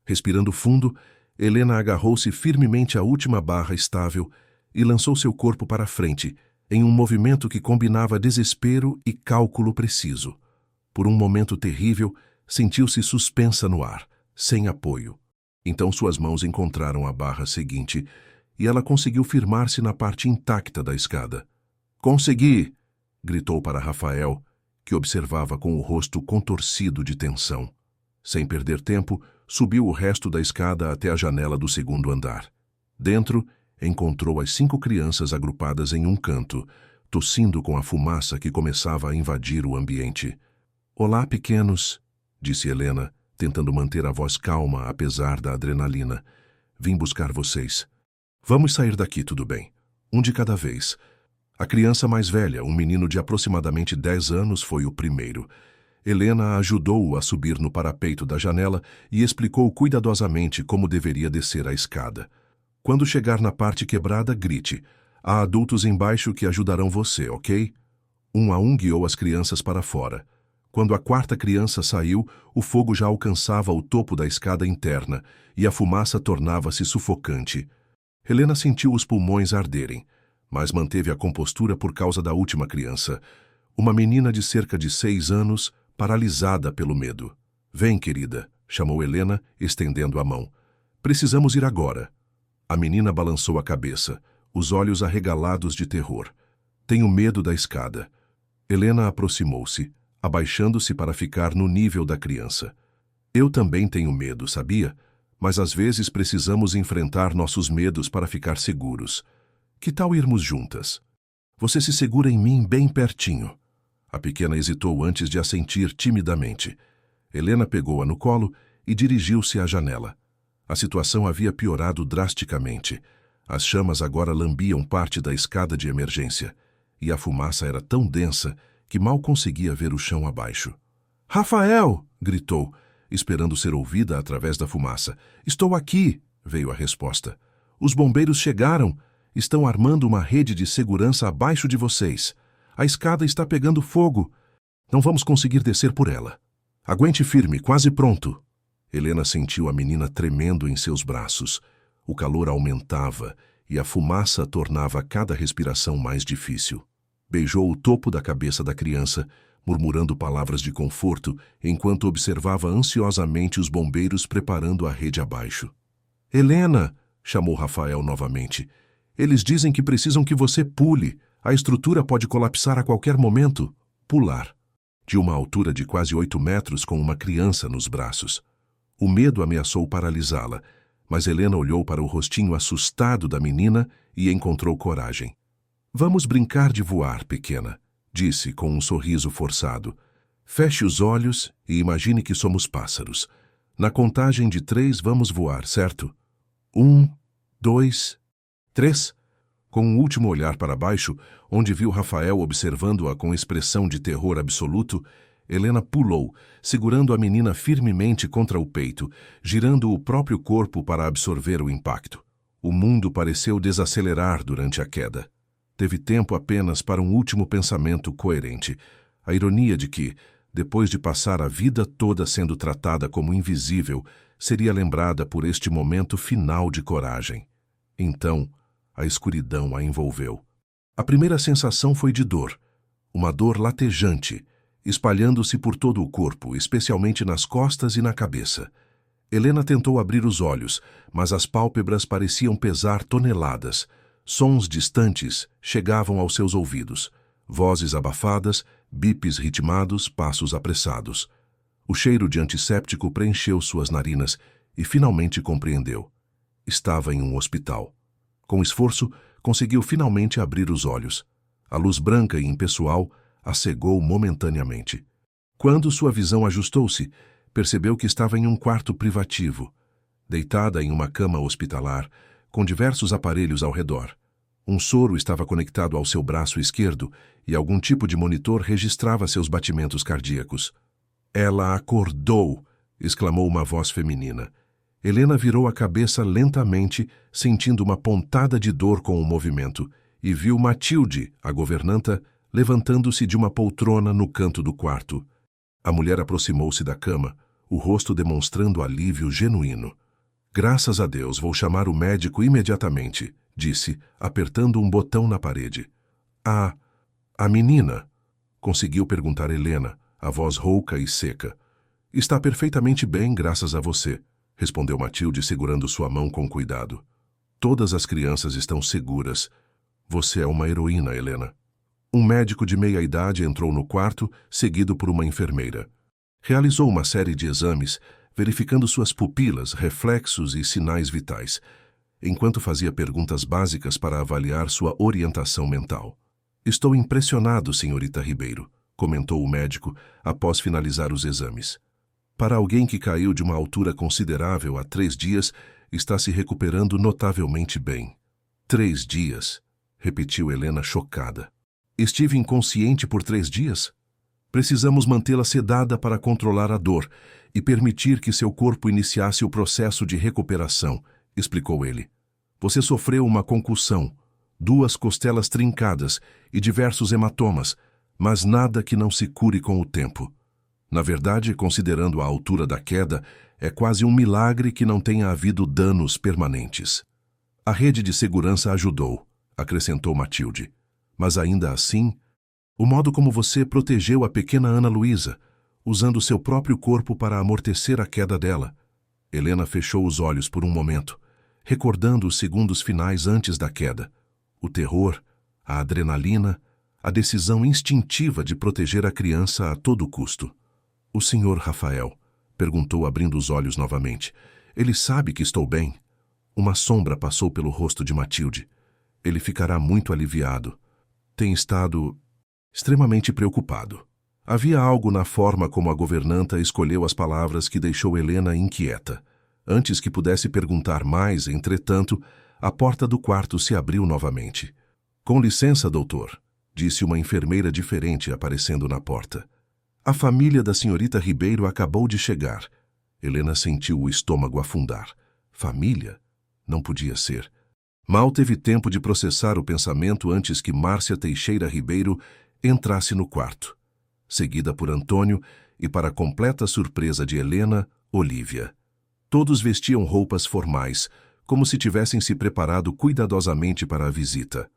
Respirando fundo, Helena agarrou-se firmemente à última barra estável e lançou seu corpo para frente, em um movimento que combinava desespero e cálculo preciso. Por um momento terrível, sentiu-se suspensa no ar, sem apoio. Então suas mãos encontraram a barra seguinte e ela conseguiu firmar-se na parte intacta da escada. "Consegui!" gritou para Rafael, que observava com o rosto contorcido de tensão. Sem perder tempo, subiu o resto da escada até a janela do 2º andar. Dentro, encontrou as 5 crianças agrupadas em um canto, tossindo com a fumaça que começava a invadir o ambiente. "Olá, pequenos", disse Helena, tentando manter a voz calma apesar da adrenalina. "Vim buscar vocês. Vamos sair daqui, tudo bem? Um de cada vez." A criança mais velha, um menino de aproximadamente 10 anos, foi o primeiro. Helena ajudou-o a subir no parapeito da janela e explicou cuidadosamente como deveria descer a escada. "Quando chegar na parte quebrada, grite. Há adultos embaixo que ajudarão você, ok?" Um a um guiou as crianças para fora. Quando a 4ª criança saiu, o fogo já alcançava o topo da escada interna e a fumaça tornava-se sufocante. Helena sentiu os pulmões arderem, mas manteve a compostura por causa da última criança, uma menina de cerca de 6 anos, paralisada pelo medo. "Vem, querida", chamou Helena, estendendo a mão. "Precisamos ir agora." A menina balançou a cabeça, os olhos arregalados de terror. "Tenho medo da escada." Helena aproximou-se, abaixando-se para ficar no nível da criança. "Eu também tenho medo, sabia? Mas às vezes precisamos enfrentar nossos medos para ficar seguros. Que tal irmos juntas? Você se segura em mim bem pertinho." A pequena hesitou antes de assentir timidamente. Helena pegou-a no colo e dirigiu-se à janela. A situação havia piorado drasticamente. As chamas agora lambiam parte da escada de emergência, e a fumaça era tão densa que mal conseguia ver o chão abaixo. "Rafael!" gritou, esperando ser ouvida através da fumaça. "Estou aqui!" veio a resposta. "Os bombeiros chegaram. Estão armando uma rede de segurança abaixo de vocês. A escada está pegando fogo. Não vamos conseguir descer por ela. Aguente firme, quase pronto." Helena sentiu a menina tremendo em seus braços. O calor aumentava e a fumaça tornava cada respiração mais difícil. Beijou o topo da cabeça da criança, murmurando palavras de conforto, enquanto observava ansiosamente os bombeiros preparando a rede abaixo. "Helena!" chamou Rafael novamente. "Eles dizem que precisam que você pule. A estrutura pode colapsar a qualquer momento." Pular. De uma altura de quase 8 metros com uma criança nos braços. O medo ameaçou paralisá-la, mas Helena olhou para o rostinho assustado da menina e encontrou coragem. "Vamos brincar de voar, pequena", disse com um sorriso forçado. Feche os olhos e imagine que somos pássaros. Na contagem de 3 vamos voar, certo? 1, 2, 3. Com um último olhar para baixo, onde viu Rafael observando-a com expressão de terror absoluto, Helena pulou, segurando a menina firmemente contra o peito, girando o próprio corpo para absorver o impacto. O mundo pareceu desacelerar durante a queda. Teve tempo apenas para um último pensamento coerente, a ironia de que, depois de passar a vida toda sendo tratada como invisível, seria lembrada por este momento final de coragem. Então, a escuridão a envolveu. A primeira sensação foi de dor, uma dor latejante, espalhando-se por todo o corpo, especialmente nas costas e na cabeça. Helena tentou abrir os olhos, mas as pálpebras pareciam pesar toneladas. Sons distantes chegavam aos seus ouvidos. Vozes abafadas, bips ritmados, passos apressados. O cheiro de antisséptico preencheu suas narinas e finalmente compreendeu. Estava em um hospital. Com esforço, conseguiu finalmente abrir os olhos. A luz branca e impessoal a cegou momentaneamente. Quando sua visão ajustou-se, percebeu que estava em um quarto privativo, deitada em uma cama hospitalar, com diversos aparelhos ao redor. Um soro estava conectado ao seu braço esquerdo e algum tipo de monitor registrava seus batimentos cardíacos. "Ela acordou!" exclamou uma voz feminina. Helena virou a cabeça lentamente, sentindo uma pontada de dor com o movimento, e viu Matilde, a governanta, levantando-se de uma poltrona no canto do quarto. A mulher aproximou-se da cama, o rosto demonstrando alívio genuíno. "Graças a Deus, vou chamar o médico imediatamente", disse, apertando um botão na parede. A menina?" conseguiu perguntar Helena, a voz rouca e seca. "Está perfeitamente bem, graças a você", respondeu Matilde, segurando sua mão com cuidado. "Todas as crianças estão seguras. Você é uma heroína, Helena." Um médico de meia-idade entrou no quarto, seguido por uma enfermeira. Realizou uma série de exames, verificando suas pupilas, reflexos e sinais vitais, enquanto fazia perguntas básicas para avaliar sua orientação mental. "Estou impressionado, senhorita Ribeiro", comentou o médico após finalizar os exames. "Para alguém que caiu de uma altura considerável há 3 dias, está se recuperando notavelmente bem." 3 dias, repetiu Helena chocada. "Estive inconsciente por 3 dias? Precisamos mantê-la sedada para controlar a dor e permitir que seu corpo iniciasse o processo de recuperação", explicou ele. "Você sofreu uma concussão, 2 costelas trincadas e diversos hematomas, mas nada que não se cure com o tempo. Na verdade, considerando a altura da queda, é quase um milagre que não tenha havido danos permanentes." "A rede de segurança ajudou", acrescentou Matilde. "Mas ainda assim, o modo como você protegeu a pequena Ana Luísa, usando seu próprio corpo para amortecer a queda dela." Helena fechou os olhos por um momento, recordando os segundos finais antes da queda. O terror, a adrenalina, a decisão instintiva de proteger a criança a todo custo. "O senhor Rafael?", perguntou abrindo os olhos novamente. "Ele sabe que estou bem?" Uma sombra passou pelo rosto de Matilde. "Ele ficará muito aliviado. Tem estado extremamente preocupado." Havia algo na forma como a governanta escolheu as palavras que deixou Helena inquieta. Antes que pudesse perguntar mais, entretanto, a porta do quarto se abriu novamente. "Com licença, doutor", disse uma enfermeira diferente aparecendo na porta. "A família da senhorita Ribeiro acabou de chegar." Helena sentiu o estômago afundar. Família? Não podia ser. Mal teve tempo de processar o pensamento antes que Márcia Teixeira Ribeiro entrasse no quarto, seguida por Antônio e, para completa surpresa de Helena, Olívia. Todos vestiam roupas formais, como se tivessem se preparado cuidadosamente para a visita.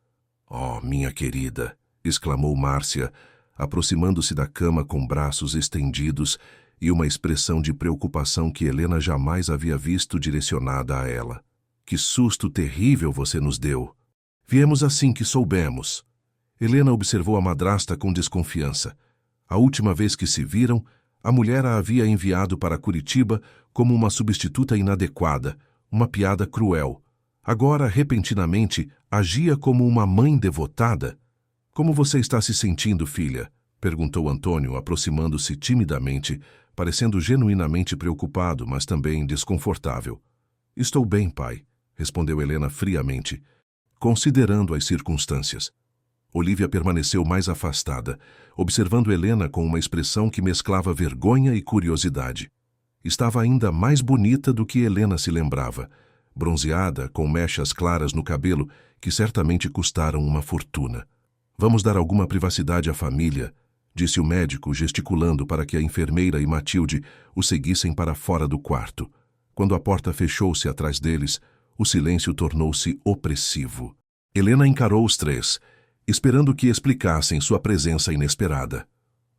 "Oh, minha querida", exclamou Márcia, aproximando-se da cama com braços estendidos e uma expressão de preocupação que Helena jamais havia visto direcionada a ela. "Que susto terrível você nos deu." "Viemos assim que soubemos." Helena observou a madrasta com desconfiança. A última vez que se viram, a mulher a havia enviado para Curitiba como uma substituta inadequada, uma piada cruel. Agora, repentinamente, agia como uma mãe devotada. "Como você está se sentindo, filha?", Perguntou Antônio, aproximando-se timidamente, parecendo genuinamente preocupado, mas também desconfortável. Estou bem, pai, respondeu Helena friamente, considerando as circunstâncias. Olívia permaneceu mais afastada, observando Helena com uma expressão que mesclava vergonha e curiosidade. Estava ainda mais bonita do que Helena se lembrava, bronzeada, com mechas claras no cabelo que certamente custaram uma fortuna. Vamos dar alguma privacidade à família, disse o médico, gesticulando para que a enfermeira e Matilde o seguissem para fora do quarto. Quando a porta fechou-se atrás deles, o silêncio tornou-se opressivo. Helena encarou os três, esperando que explicassem sua presença inesperada.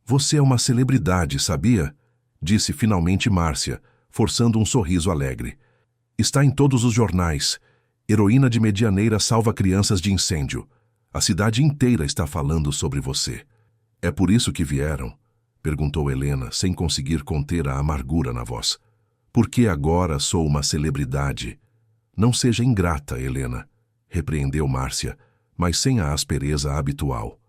Você é uma celebridade, sabia? Disse finalmente Márcia, forçando um sorriso alegre. Está em todos os jornais. Heroína de Medianeira salva crianças de incêndio. A cidade inteira está falando sobre você. É por isso que vieram? Perguntou Helena, sem conseguir conter a amargura na voz. Por que agora sou uma celebridade? Não seja ingrata, Helena, repreendeu Márcia, mas sem a aspereza habitual.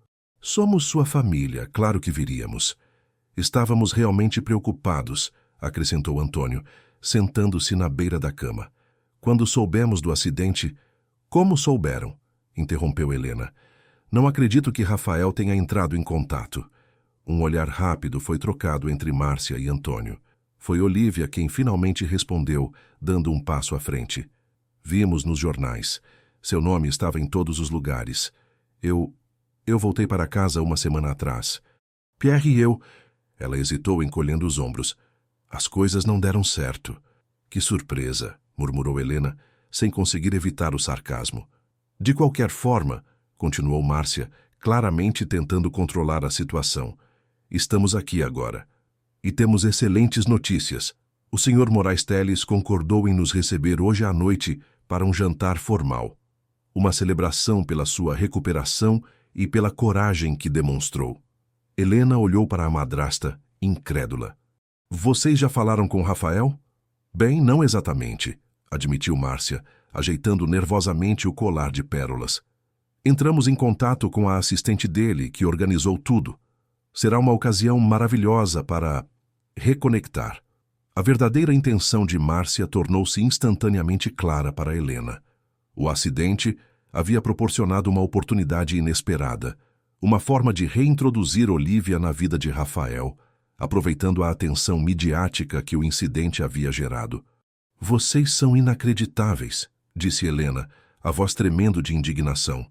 Somos sua família, claro que viríamos. Estávamos realmente preocupados, acrescentou Antônio, sentando-se na beira da cama. Quando soubemos do acidente... Como souberam? Interrompeu Helena. Não acredito que Rafael tenha entrado em contato. Um olhar rápido foi trocado entre Márcia e Antônio. Foi Olívia quem finalmente respondeu, dando um passo à frente. Vimos nos jornais. Seu nome estava em todos os lugares. Eu voltei para casa uma semana atrás. Pierre e eu... Ela hesitou, encolhendo os ombros. As coisas não deram certo. Que surpresa, murmurou Helena, sem conseguir evitar o sarcasmo. De qualquer forma, continuou Márcia, claramente tentando controlar a situação. Estamos aqui agora. E temos excelentes notícias. O Sr. Moraes Teles concordou em nos receber hoje à noite para um jantar formal. Uma celebração pela sua recuperação e pela coragem que demonstrou. Helena olhou para a madrasta, incrédula. Vocês já falaram com Rafael? Bem, não exatamente, admitiu Márcia, ajeitando nervosamente o colar de pérolas. Entramos em contato com a assistente dele, que organizou tudo. Será uma ocasião maravilhosa para reconectar. A verdadeira intenção de Márcia tornou-se instantaneamente clara para Helena. O acidente havia proporcionado uma oportunidade inesperada, uma forma de reintroduzir Olívia na vida de Rafael, aproveitando a atenção midiática que o incidente havia gerado. Vocês são inacreditáveis, disse Helena, a voz tremendo de indignação.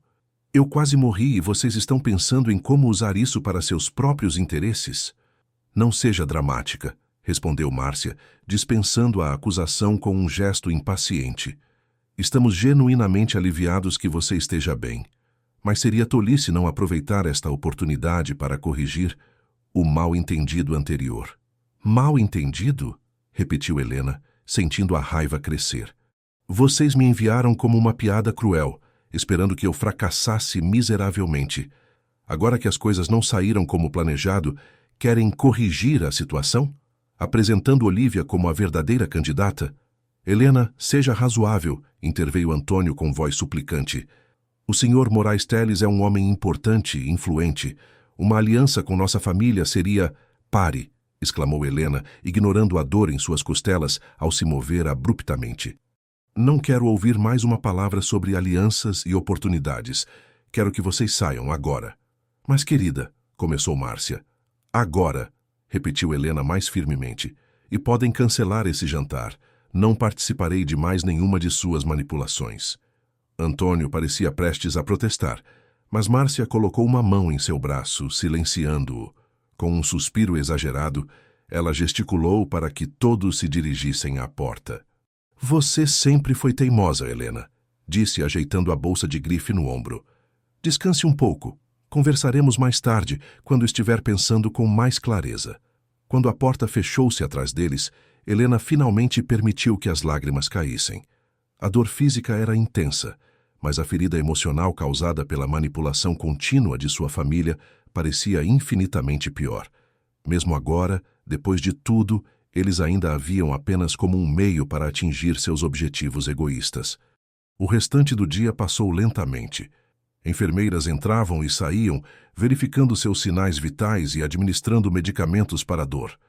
Eu quase morri e vocês estão pensando em como usar isso para seus próprios interesses? Não seja dramática, respondeu Márcia, dispensando a acusação com um gesto impaciente. Estamos genuinamente aliviados que você esteja bem. Mas seria tolice não aproveitar esta oportunidade para corrigir o mal-entendido anterior. Mal-entendido? Repetiu Helena, sentindo a raiva crescer. Vocês me enviaram como uma piada cruel, esperando que eu fracassasse miseravelmente. Agora que as coisas não saíram como planejado, querem corrigir a situação? Apresentando Olívia como a verdadeira candidata? Helena, seja razoável, interveio Antônio com voz suplicante. O Sr. Moraes Teles é um homem importante e influente. Uma aliança com nossa família seria... Pare, exclamou Helena, ignorando a dor em suas costelas ao se mover abruptamente. Não quero ouvir mais uma palavra sobre alianças e oportunidades. Quero que vocês saiam agora. Mas, querida, começou Márcia. Agora, repetiu Helena mais firmemente. E podem cancelar esse jantar. Não participarei de mais nenhuma de suas manipulações. Antônio parecia prestes a protestar, mas Márcia colocou uma mão em seu braço, silenciando-o. Com um suspiro exagerado, ela gesticulou para que todos se dirigissem à porta. Você sempre foi teimosa, Helena, disse, ajeitando a bolsa de grife no ombro. Descanse um pouco. Conversaremos mais tarde, quando estiver pensando com mais clareza. Quando a porta fechou-se atrás deles, Helena finalmente permitiu que as lágrimas caíssem. A dor física era intensa, mas a ferida emocional causada pela manipulação contínua de sua família parecia infinitamente pior. Mesmo agora, depois de tudo, eles ainda a viam apenas como um meio para atingir seus objetivos egoístas. O restante do dia passou lentamente. Enfermeiras entravam e saíam, verificando seus sinais vitais e administrando medicamentos para a dor.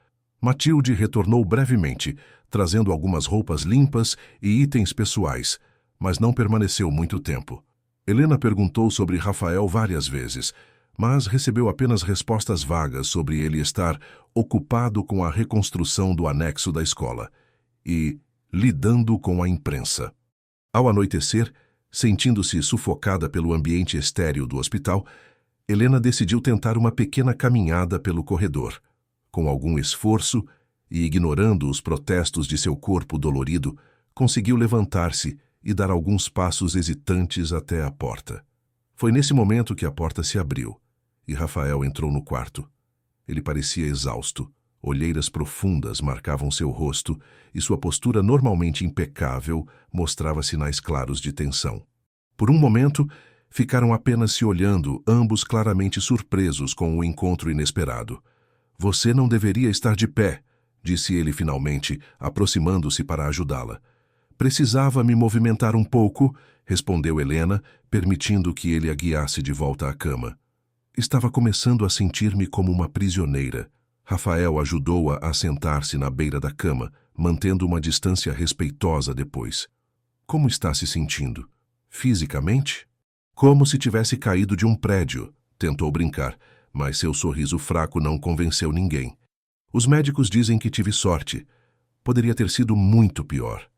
Matilde retornou brevemente, trazendo algumas roupas limpas e itens pessoais, mas não permaneceu muito tempo. Helena perguntou sobre Rafael várias vezes, mas recebeu apenas respostas vagas sobre ele estar ocupado com a reconstrução do anexo da escola e lidando com a imprensa. Ao anoitecer, sentindo-se sufocada pelo ambiente estéril do hospital, Helena decidiu tentar uma pequena caminhada pelo corredor. Com algum esforço e ignorando os protestos de seu corpo dolorido, conseguiu levantar-se e dar alguns passos hesitantes até a porta. Foi nesse momento que a porta se abriu e Rafael entrou no quarto. Ele parecia exausto. Olheiras profundas marcavam seu rosto e sua postura normalmente impecável mostrava sinais claros de tensão. Por um momento, ficaram apenas se olhando, ambos claramente surpresos com o encontro inesperado. Você não deveria estar de pé, disse ele finalmente, aproximando-se para ajudá-la. Precisava me movimentar um pouco, respondeu Helena, permitindo que ele a guiasse de volta à cama. Estava começando a sentir-me como uma prisioneira. Rafael ajudou-a a sentar-se na beira da cama, mantendo uma distância respeitosa depois. Como está se sentindo? Fisicamente? Como se tivesse caído de um prédio, tentou brincar, mas seu sorriso fraco não convenceu ninguém. Os médicos dizem que tive sorte. Poderia ter sido muito pior.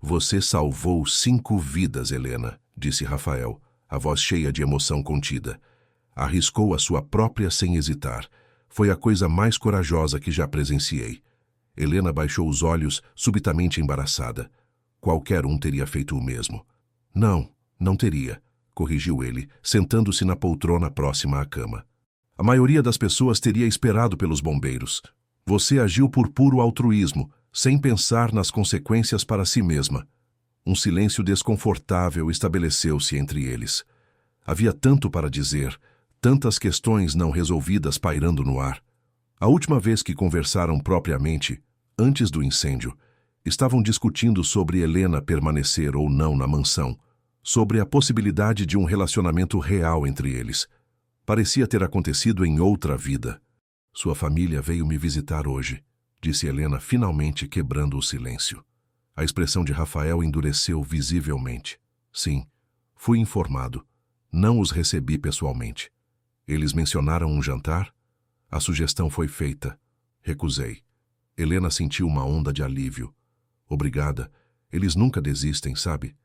Você salvou 5 vidas, Helena, disse Rafael, a voz cheia de emoção contida. Arriscou a sua própria sem hesitar. Foi a coisa mais corajosa que já presenciei. Helena baixou os olhos, subitamente embaraçada. Qualquer um teria feito o mesmo. Não teria, corrigiu ele, sentando-se na poltrona próxima à cama. A maioria das pessoas teria esperado pelos bombeiros. Você agiu por puro altruísmo, sem pensar nas consequências para si mesma. Um silêncio desconfortável estabeleceu-se entre eles. Havia tanto para dizer, tantas questões não resolvidas pairando no ar. A última vez que conversaram propriamente, antes do incêndio, estavam discutindo sobre Helena permanecer ou não na mansão, sobre a possibilidade de um relacionamento real entre eles. Parecia ter acontecido em outra vida. Sua família veio me visitar hoje, disse Helena, finalmente quebrando o silêncio. A expressão de Rafael endureceu visivelmente. Sim, fui informado. Não os recebi pessoalmente. Eles mencionaram um jantar? A sugestão foi feita. Recusei. Helena sentiu uma onda de alívio. Obrigada. Eles nunca desistem, sabe?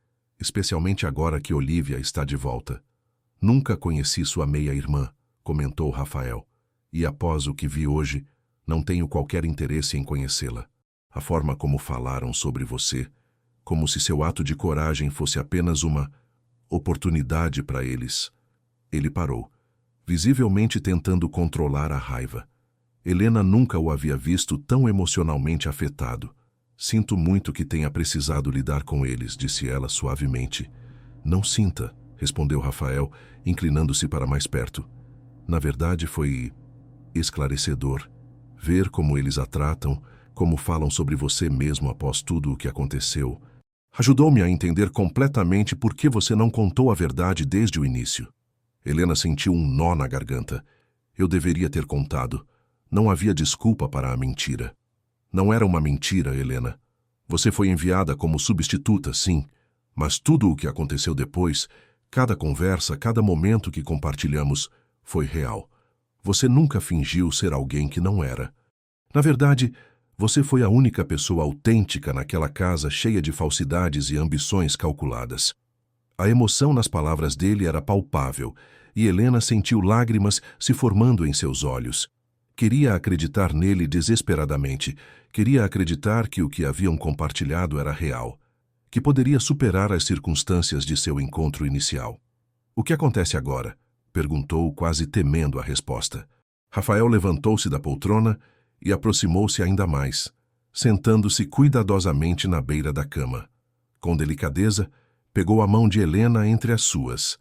Especialmente agora que Olivia está de volta. Nunca conheci sua meia-irmã, comentou Rafael. E após o que vi hoje, não tenho qualquer interesse em conhecê-la. A forma como falaram sobre você, como se seu ato de coragem fosse apenas uma oportunidade para eles. Ele parou, visivelmente tentando controlar a raiva. Helena nunca o havia visto tão emocionalmente afetado. Sinto muito que tenha precisado lidar com eles, disse ela suavemente. Não sinta, respondeu Rafael, inclinando-se para mais perto. Na verdade, foi esclarecedor ver como eles a tratam, como falam sobre você mesmo após tudo o que aconteceu. Ajudou-me a entender completamente por que você não contou a verdade desde o início. Helena sentiu um nó na garganta. Eu deveria ter contado. Não havia desculpa para a mentira. Não era uma mentira, Helena. Você foi enviada como substituta, sim, mas tudo o que aconteceu depois, cada conversa, cada momento que compartilhamos, foi real. Você nunca fingiu ser alguém que não era. Na verdade, você foi a única pessoa autêntica naquela casa cheia de falsidades e ambições calculadas. A emoção nas palavras dele era palpável, e Helena sentiu lágrimas se formando em seus olhos. Queria acreditar nele desesperadamente. Queria acreditar que o que haviam compartilhado era real, que poderia superar as circunstâncias de seu encontro inicial. O que acontece agora? Perguntou, quase temendo a resposta. Rafael levantou-se da poltrona e aproximou-se ainda mais, sentando-se cuidadosamente na beira da cama. Com delicadeza, pegou a mão de Helena entre as suas.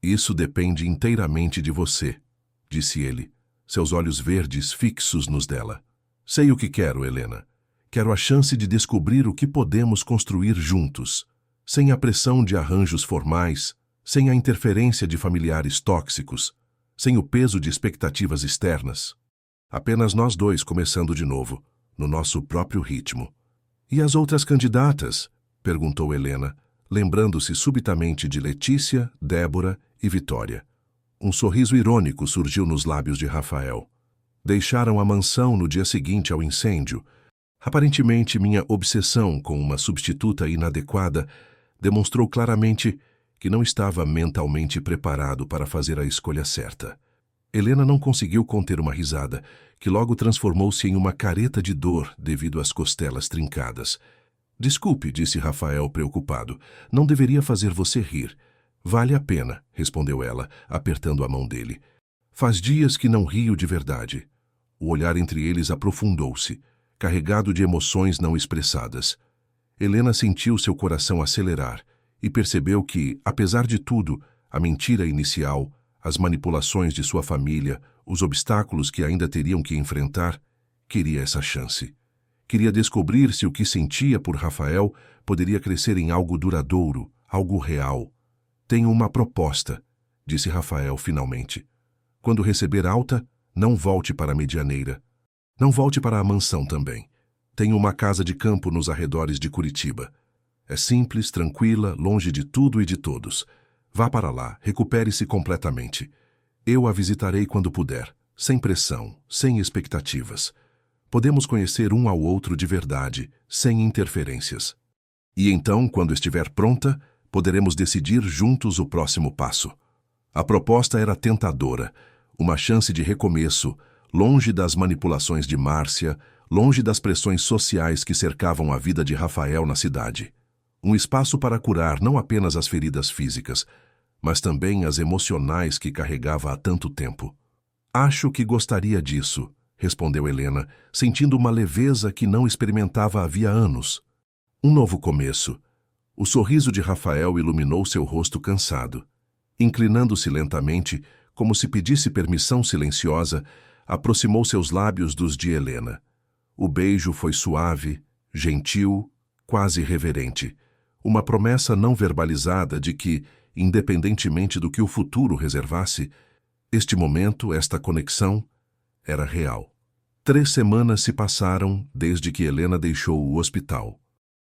Isso depende inteiramente de você, disse ele, seus olhos verdes fixos nos dela. Sei o que quero, Helena. Quero a chance de descobrir o que podemos construir juntos, sem a pressão de arranjos formais, sem a interferência de familiares tóxicos, sem o peso de expectativas externas. Apenas nós dois começando de novo, no nosso próprio ritmo. E as outras candidatas? Perguntou Helena, lembrando-se subitamente de Letícia, Débora e Vitória. Um sorriso irônico surgiu nos lábios de Rafael. Deixaram a mansão no dia seguinte ao incêndio. Aparentemente, minha obsessão com uma substituta inadequada demonstrou claramente que não estava mentalmente preparado para fazer a escolha certa. Helena não conseguiu conter uma risada, que logo transformou-se em uma careta de dor devido às costelas trincadas. Desculpe, disse Rafael preocupado. Não deveria fazer você rir. Vale a pena, respondeu ela, apertando a mão dele. Faz dias que não rio de verdade. O olhar entre eles aprofundou-se, carregado de emoções não expressadas. Helena sentiu seu coração acelerar e percebeu que, apesar de tudo, a mentira inicial, as manipulações de sua família, os obstáculos que ainda teriam que enfrentar, queria essa chance. Queria descobrir se o que sentia por Rafael poderia crescer em algo duradouro, algo real. Tenho uma proposta, disse Rafael finalmente. Quando receber alta, não volte para a Medianeira. Não volte para a mansão também. Tenho uma casa de campo nos arredores de Curitiba. É simples, tranquila, longe de tudo e de todos. Vá para lá, recupere-se completamente. Eu a visitarei quando puder, sem pressão, sem expectativas. Podemos conhecer um ao outro de verdade, sem interferências. E então, quando estiver pronta, poderemos decidir juntos o próximo passo. A proposta era tentadora, uma chance de recomeço, longe das manipulações de Márcia, longe das pressões sociais que cercavam a vida de Rafael na cidade. Um espaço para curar não apenas as feridas físicas, mas também as emocionais que carregava há tanto tempo. Acho que gostaria disso, respondeu Helena, sentindo uma leveza que não experimentava havia anos. Um novo começo. O sorriso de Rafael iluminou seu rosto cansado. Inclinando-se lentamente, como se pedisse permissão silenciosa, aproximou seus lábios dos de Helena. O beijo foi suave, gentil, quase reverente. Uma promessa não verbalizada de que, independentemente do que o futuro reservasse, este momento, esta conexão, era real. 3 semanas se passaram desde que Helena deixou o hospital.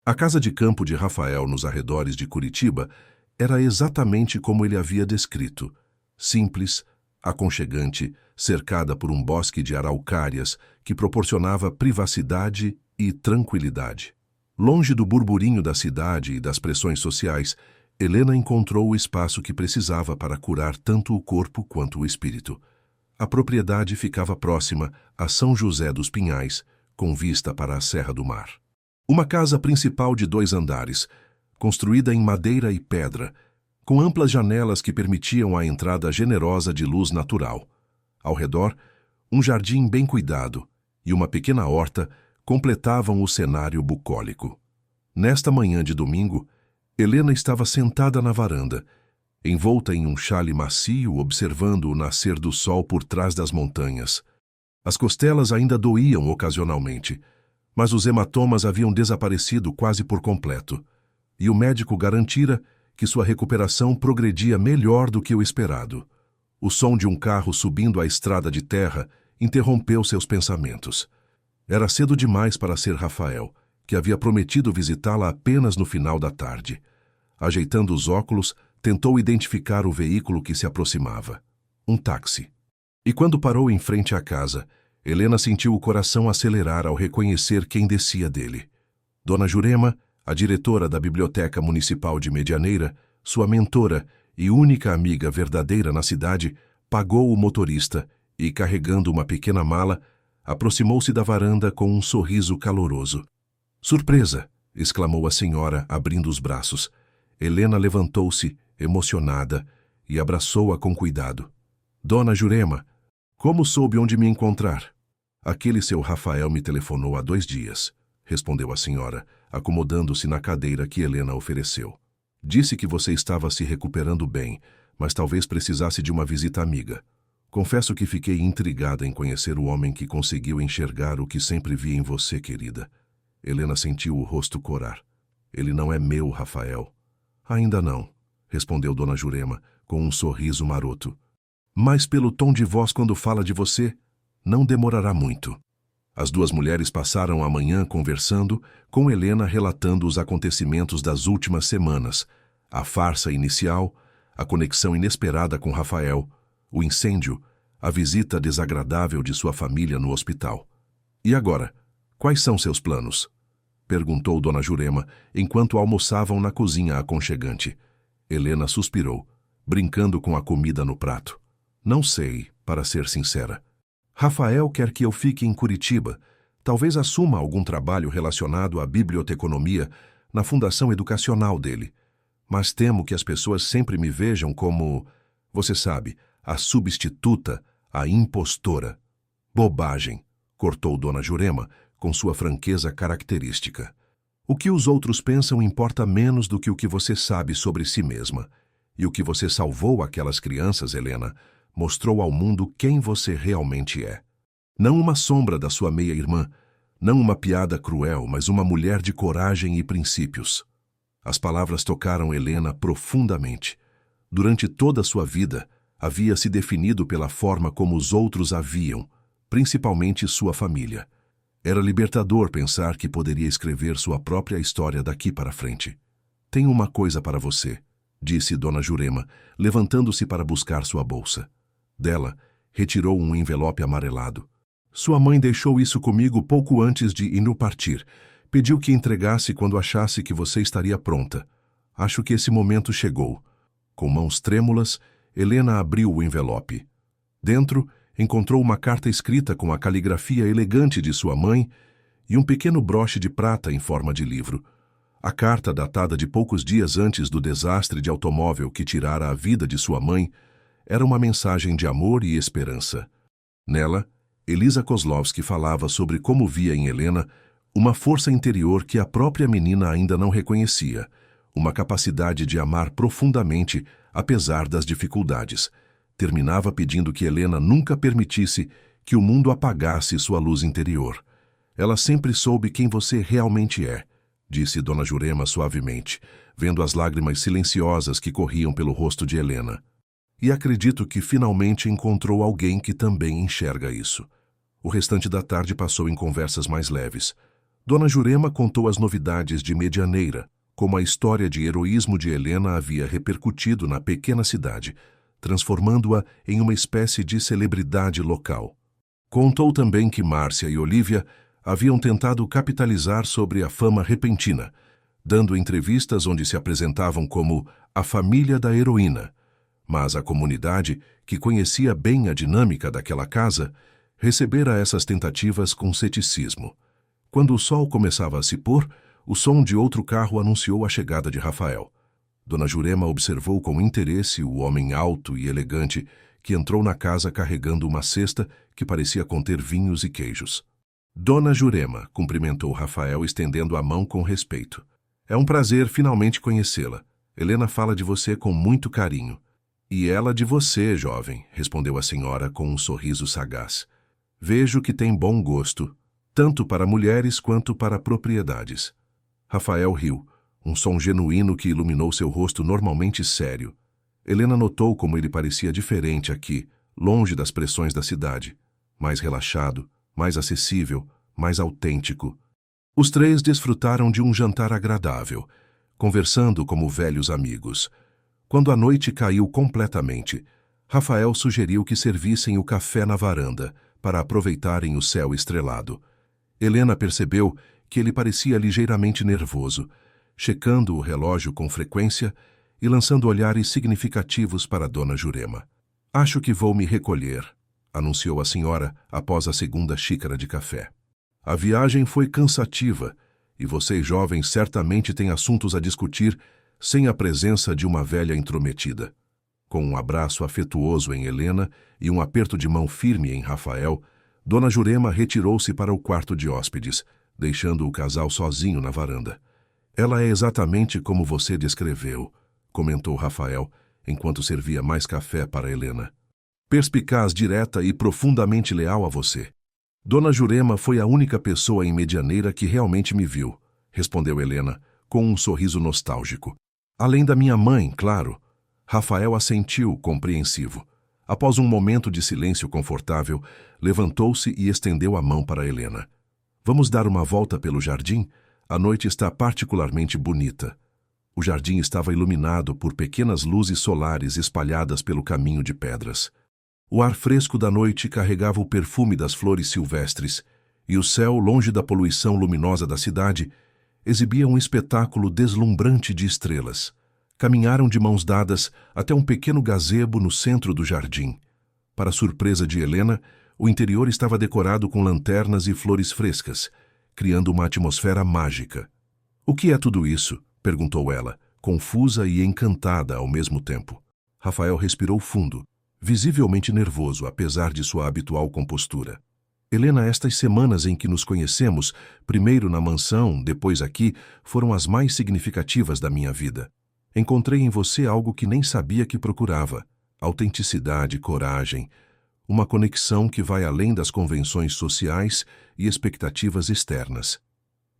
A casa de campo de Rafael nos arredores de Curitiba era exatamente como ele havia descrito. Simples, aconchegante, cercada por um bosque de araucárias que proporcionava privacidade e tranquilidade. Longe do burburinho da cidade e das pressões sociais, Helena encontrou o espaço que precisava para curar tanto o corpo quanto o espírito. A propriedade ficava próxima a São José dos Pinhais, com vista para a Serra do Mar. Uma casa principal de 2 andares, construída em madeira e pedra, com amplas janelas que permitiam a entrada generosa de luz natural. Ao redor, um jardim bem cuidado e uma pequena horta completavam o cenário bucólico. Nesta manhã de domingo, Helena estava sentada na varanda, envolta em um xale macio, observando o nascer do sol por trás das montanhas. As costelas ainda doíam ocasionalmente, mas os hematomas haviam desaparecido quase por completo, e o médico garantira que sua recuperação progredia melhor do que o esperado. O som de um carro subindo a estrada de terra interrompeu seus pensamentos. Era cedo demais para ser Rafael, que havia prometido visitá-la apenas no final da tarde. Ajeitando os óculos, tentou identificar o veículo que se aproximava. Um táxi. E quando parou em frente à casa, Helena sentiu o coração acelerar ao reconhecer quem descia dele. Dona Jurema, a diretora da Biblioteca Municipal de Medianeira, sua mentora e única amiga verdadeira na cidade, pagou o motorista e, carregando uma pequena mala, aproximou-se da varanda com um sorriso caloroso. "Surpresa!" exclamou a senhora, abrindo os braços. Helena levantou-se, emocionada, e abraçou-a com cuidado. "Dona Jurema, como soube onde me encontrar?" "Aquele seu Rafael me telefonou há 2 dias", respondeu a senhora, acomodando-se na cadeira que Helena ofereceu. "Disse que você estava se recuperando bem, mas talvez precisasse de uma visita amiga. Confesso que fiquei intrigada em conhecer o homem que conseguiu enxergar o que sempre vi em você, querida." Helena sentiu o rosto corar. "Ele não é meu, Rafael." "Ainda não", respondeu Dona Jurema, com um sorriso maroto. Mas pelo tom de voz quando fala de você, não demorará muito. As duas mulheres passaram a manhã conversando, com Helena relatando os acontecimentos das últimas semanas, a farsa inicial, a conexão inesperada com Rafael, o incêndio, a visita desagradável de sua família no hospital. E agora, quais são seus planos? Perguntou Dona Jurema, enquanto almoçavam na cozinha aconchegante. Helena suspirou, brincando com a comida no prato. Não sei, para ser sincera. Rafael quer que eu fique em Curitiba. Talvez assuma algum trabalho relacionado à biblioteconomia na fundação educacional dele. Mas temo que as pessoas sempre me vejam como, você sabe, a substituta, a impostora. Bobagem, cortou Dona Jurema, com sua franqueza característica. O que os outros pensam importa menos do que o que você sabe sobre si mesma. E o que você salvou aquelas crianças, Helena, mostrou ao mundo quem você realmente é. Não uma sombra da sua meia-irmã, não uma piada cruel, mas uma mulher de coragem e princípios. As palavras tocaram Helena profundamente. Durante toda a sua vida, havia se definido pela forma como os outros a viam, principalmente sua família. Era libertador pensar que poderia escrever sua própria história daqui para frente. Tenho uma coisa para você, disse Dona Jurema, levantando-se para buscar sua bolsa. Dela, retirou um envelope amarelado. Sua mãe deixou isso comigo pouco antes de Inu partir. Pediu que entregasse quando achasse que você estaria pronta. Acho que esse momento chegou. Com mãos trêmulas, Helena abriu o envelope. Dentro, encontrou uma carta escrita com a caligrafia elegante de sua mãe e um pequeno broche de prata em forma de livro. A carta, datada de poucos dias antes do desastre de automóvel que tirara a vida de sua mãe, era uma mensagem de amor e esperança. Nela, Elisa Kozlovsky falava sobre como via em Helena uma força interior que a própria menina ainda não reconhecia, uma capacidade de amar profundamente, apesar das dificuldades. Terminava pedindo que Helena nunca permitisse que o mundo apagasse sua luz interior. Ela sempre soube quem você realmente é, disse Dona Jurema suavemente, vendo as lágrimas silenciosas que corriam pelo rosto de Helena. E acredito que finalmente encontrou alguém que também enxerga isso. O restante da tarde passou em conversas mais leves. Dona Jurema contou as novidades de Medianeira, como a história de heroísmo de Helena havia repercutido na pequena cidade, transformando-a em uma espécie de celebridade local. Contou também que Márcia e Olívia haviam tentado capitalizar sobre a fama repentina, dando entrevistas onde se apresentavam como a família da heroína, mas a comunidade, que conhecia bem a dinâmica daquela casa, recebera essas tentativas com ceticismo. Quando o sol começava a se pôr, o som de outro carro anunciou a chegada de Rafael. Dona Jurema observou com interesse o homem alto e elegante que entrou na casa carregando uma cesta que parecia conter vinhos e queijos. Dona Jurema, cumprimentou Rafael estendendo a mão com respeito. É um prazer finalmente conhecê-la. Helena fala de você com muito carinho. E ela de você, jovem, respondeu a senhora com um sorriso sagaz. Vejo que tem bom gosto, tanto para mulheres quanto para propriedades. Rafael riu, um som genuíno que iluminou seu rosto normalmente sério. Helena notou como ele parecia diferente aqui, longe das pressões da cidade. Mais relaxado, mais acessível, mais autêntico. Os três desfrutaram de um jantar agradável, conversando como velhos amigos. Quando a noite caiu completamente, Rafael sugeriu que servissem o café na varanda, para aproveitarem o céu estrelado. Helena percebeu que ele parecia ligeiramente nervoso, checando o relógio com frequência e lançando olhares significativos para Dona Jurema. Acho que vou me recolher, anunciou a senhora após a segunda xícara de café. A viagem foi cansativa e vocês jovens certamente têm assuntos a discutir sem a presença de uma velha intrometida. Com um abraço afetuoso em Helena e um aperto de mão firme em Rafael, Dona Jurema retirou-se para o quarto de hóspedes, deixando o casal sozinho na varanda. Ela é exatamente como você descreveu, comentou Rafael, enquanto servia mais café para Helena. Perspicaz, direta e profundamente leal a você. Dona Jurema foi a única pessoa em Medianeira que realmente me viu, respondeu Helena, com um sorriso nostálgico. Além da minha mãe, claro, Rafael assentiu, compreensivo. Após um momento de silêncio confortável, levantou-se e estendeu a mão para Helena. Vamos dar uma volta pelo jardim? A noite está particularmente bonita. O jardim estava iluminado por pequenas luzes solares espalhadas pelo caminho de pedras. O ar fresco da noite carregava o perfume das flores silvestres, e o céu, longe da poluição luminosa da cidade, exibia um espetáculo deslumbrante de estrelas. Caminharam de mãos dadas até um pequeno gazebo no centro do jardim. Para surpresa de Helena, o interior estava decorado com lanternas e flores frescas, criando uma atmosfera mágica. "O que é tudo isso?" perguntou ela, confusa e encantada ao mesmo tempo. Rafael respirou fundo, visivelmente nervoso, apesar de sua habitual compostura. "Helena, estas semanas em que nos conhecemos, primeiro na mansão, depois aqui, foram as mais significativas da minha vida. Encontrei em você algo que nem sabia que procurava: autenticidade, coragem, uma conexão que vai além das convenções sociais e expectativas externas."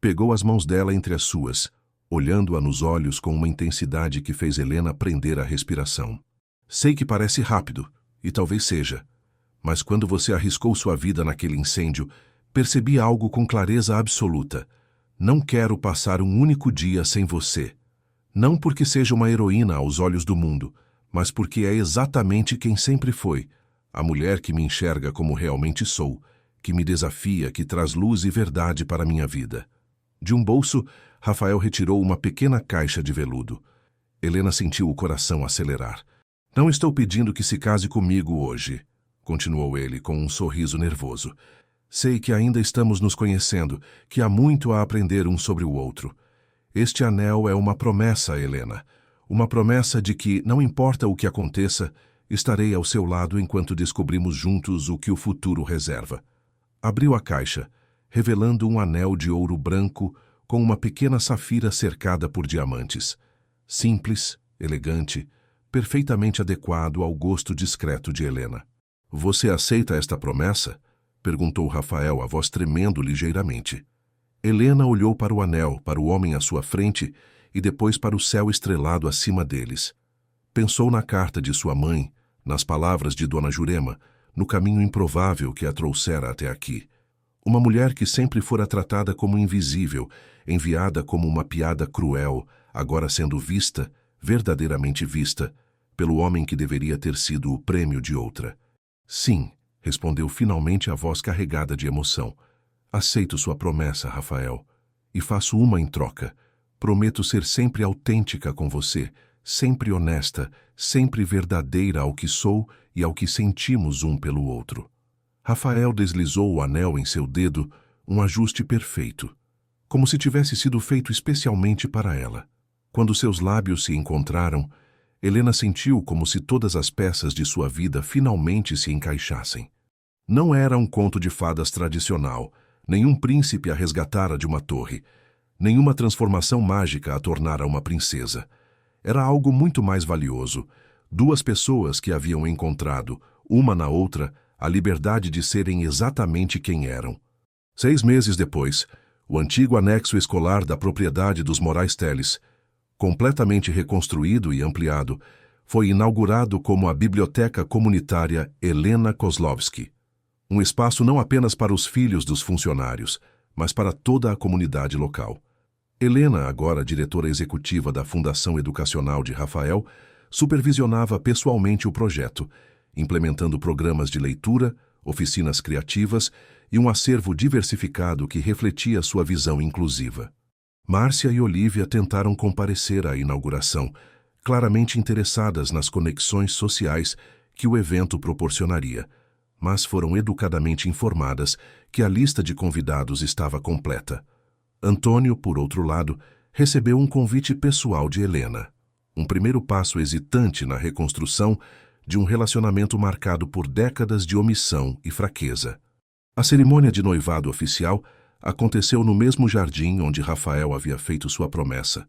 Pegou as mãos dela entre as suas, olhando-a nos olhos com uma intensidade que fez Helena prender a respiração. "Sei que parece rápido, e talvez seja, mas quando você arriscou sua vida naquele incêndio, percebi algo com clareza absoluta. Não quero passar um único dia sem você. Não porque seja uma heroína aos olhos do mundo, mas porque é exatamente quem sempre foi, a mulher que me enxerga como realmente sou, que me desafia, que traz luz e verdade para minha vida." De um bolso, Rafael retirou uma pequena caixa de veludo. Helena sentiu o coração acelerar. "Não estou pedindo que se case comigo hoje", continuou ele com um sorriso nervoso. "Sei que ainda estamos nos conhecendo, que há muito a aprender um sobre o outro. Este anel é uma promessa, Helena. Uma promessa de que, não importa o que aconteça, estarei ao seu lado enquanto descobrimos juntos o que o futuro reserva." Abriu a caixa, revelando um anel de ouro branco com uma pequena safira cercada por diamantes. Simples, elegante, perfeitamente adequado ao gosto discreto de Helena. "Você aceita esta promessa?" perguntou Rafael, a voz tremendo ligeiramente. Helena olhou para o anel, para o homem à sua frente e depois para o céu estrelado acima deles. Pensou na carta de sua mãe, nas palavras de Dona Jurema, no caminho improvável que a trouxera até aqui. Uma mulher que sempre fora tratada como invisível, enviada como uma piada cruel, agora sendo vista, verdadeiramente vista, pelo homem que deveria ter sido o prêmio de outra. "Sim", respondeu finalmente a voz carregada de emoção. "Aceito sua promessa, Rafael, e faço uma em troca. Prometo ser sempre autêntica com você, sempre honesta, sempre verdadeira ao que sou e ao que sentimos um pelo outro." Rafael deslizou o anel em seu dedo, um ajuste perfeito, como se tivesse sido feito especialmente para ela. Quando seus lábios se encontraram, Helena sentiu como se todas as peças de sua vida finalmente se encaixassem. Não era um conto de fadas tradicional, nenhum príncipe a resgatara de uma torre, nenhuma transformação mágica a tornara uma princesa. Era algo muito mais valioso: duas pessoas que haviam encontrado, uma na outra, a liberdade de serem exatamente quem eram. 6 meses depois, o antigo anexo escolar da propriedade dos Moraes Teles, completamente reconstruído e ampliado, foi inaugurado como a Biblioteca Comunitária Helena Kozlovsky. Um espaço não apenas para os filhos dos funcionários, mas para toda a comunidade local. Helena, agora diretora executiva da Fundação Educacional de Rafael, supervisionava pessoalmente o projeto, implementando programas de leitura, oficinas criativas e um acervo diversificado que refletia sua visão inclusiva. Márcia e Olívia tentaram comparecer à inauguração, claramente interessadas nas conexões sociais que o evento proporcionaria, mas foram educadamente informadas que a lista de convidados estava completa. Antônio, por outro lado, recebeu um convite pessoal de Helena, um primeiro passo hesitante na reconstrução de um relacionamento marcado por décadas de omissão e fraqueza. A cerimônia de noivado oficial aconteceu no mesmo jardim onde Rafael havia feito sua promessa,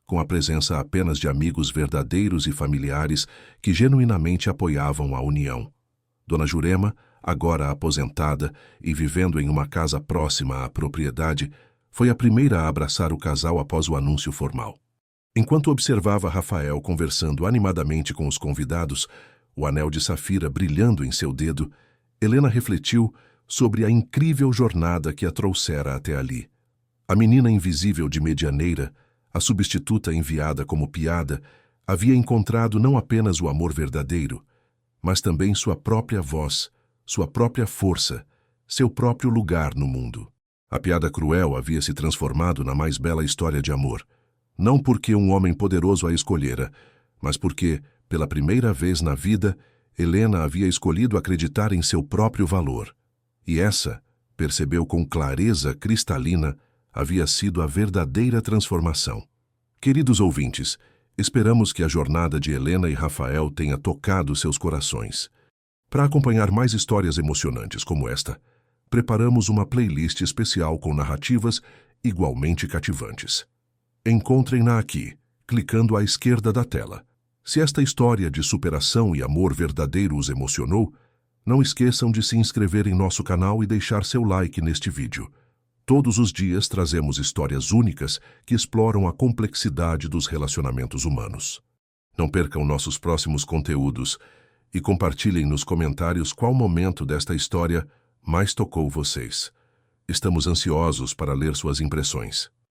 com a presença apenas de amigos verdadeiros e familiares que genuinamente apoiavam a união. Dona Jurema, agora aposentada e vivendo em uma casa próxima à propriedade, foi a primeira a abraçar o casal após o anúncio formal. Enquanto observava Rafael conversando animadamente com os convidados, o anel de safira brilhando em seu dedo, Helena refletiu sobre a incrível jornada que a trouxera até ali. A menina invisível de Medianeira, a substituta enviada como piada, havia encontrado não apenas o amor verdadeiro, mas também sua própria voz, sua própria força, seu próprio lugar no mundo. A piada cruel havia se transformado na mais bela história de amor, não porque um homem poderoso a escolhera, mas porque, pela primeira vez na vida, Helena havia escolhido acreditar em seu próprio valor. E essa, percebeu com clareza cristalina, havia sido a verdadeira transformação. Queridos ouvintes, esperamos que a jornada de Helena e Rafael tenha tocado seus corações. Para acompanhar mais histórias emocionantes como esta, preparamos uma playlist especial com narrativas igualmente cativantes. Encontrem-na aqui, clicando à esquerda da tela. Se esta história de superação e amor verdadeiro os emocionou, não esqueçam de se inscrever em nosso canal e deixar seu like neste vídeo. Todos os dias trazemos histórias únicas que exploram a complexidade dos relacionamentos humanos. Não percam nossos próximos conteúdos e compartilhem nos comentários qual momento desta história mais tocou vocês. Estamos ansiosos para ler suas impressões.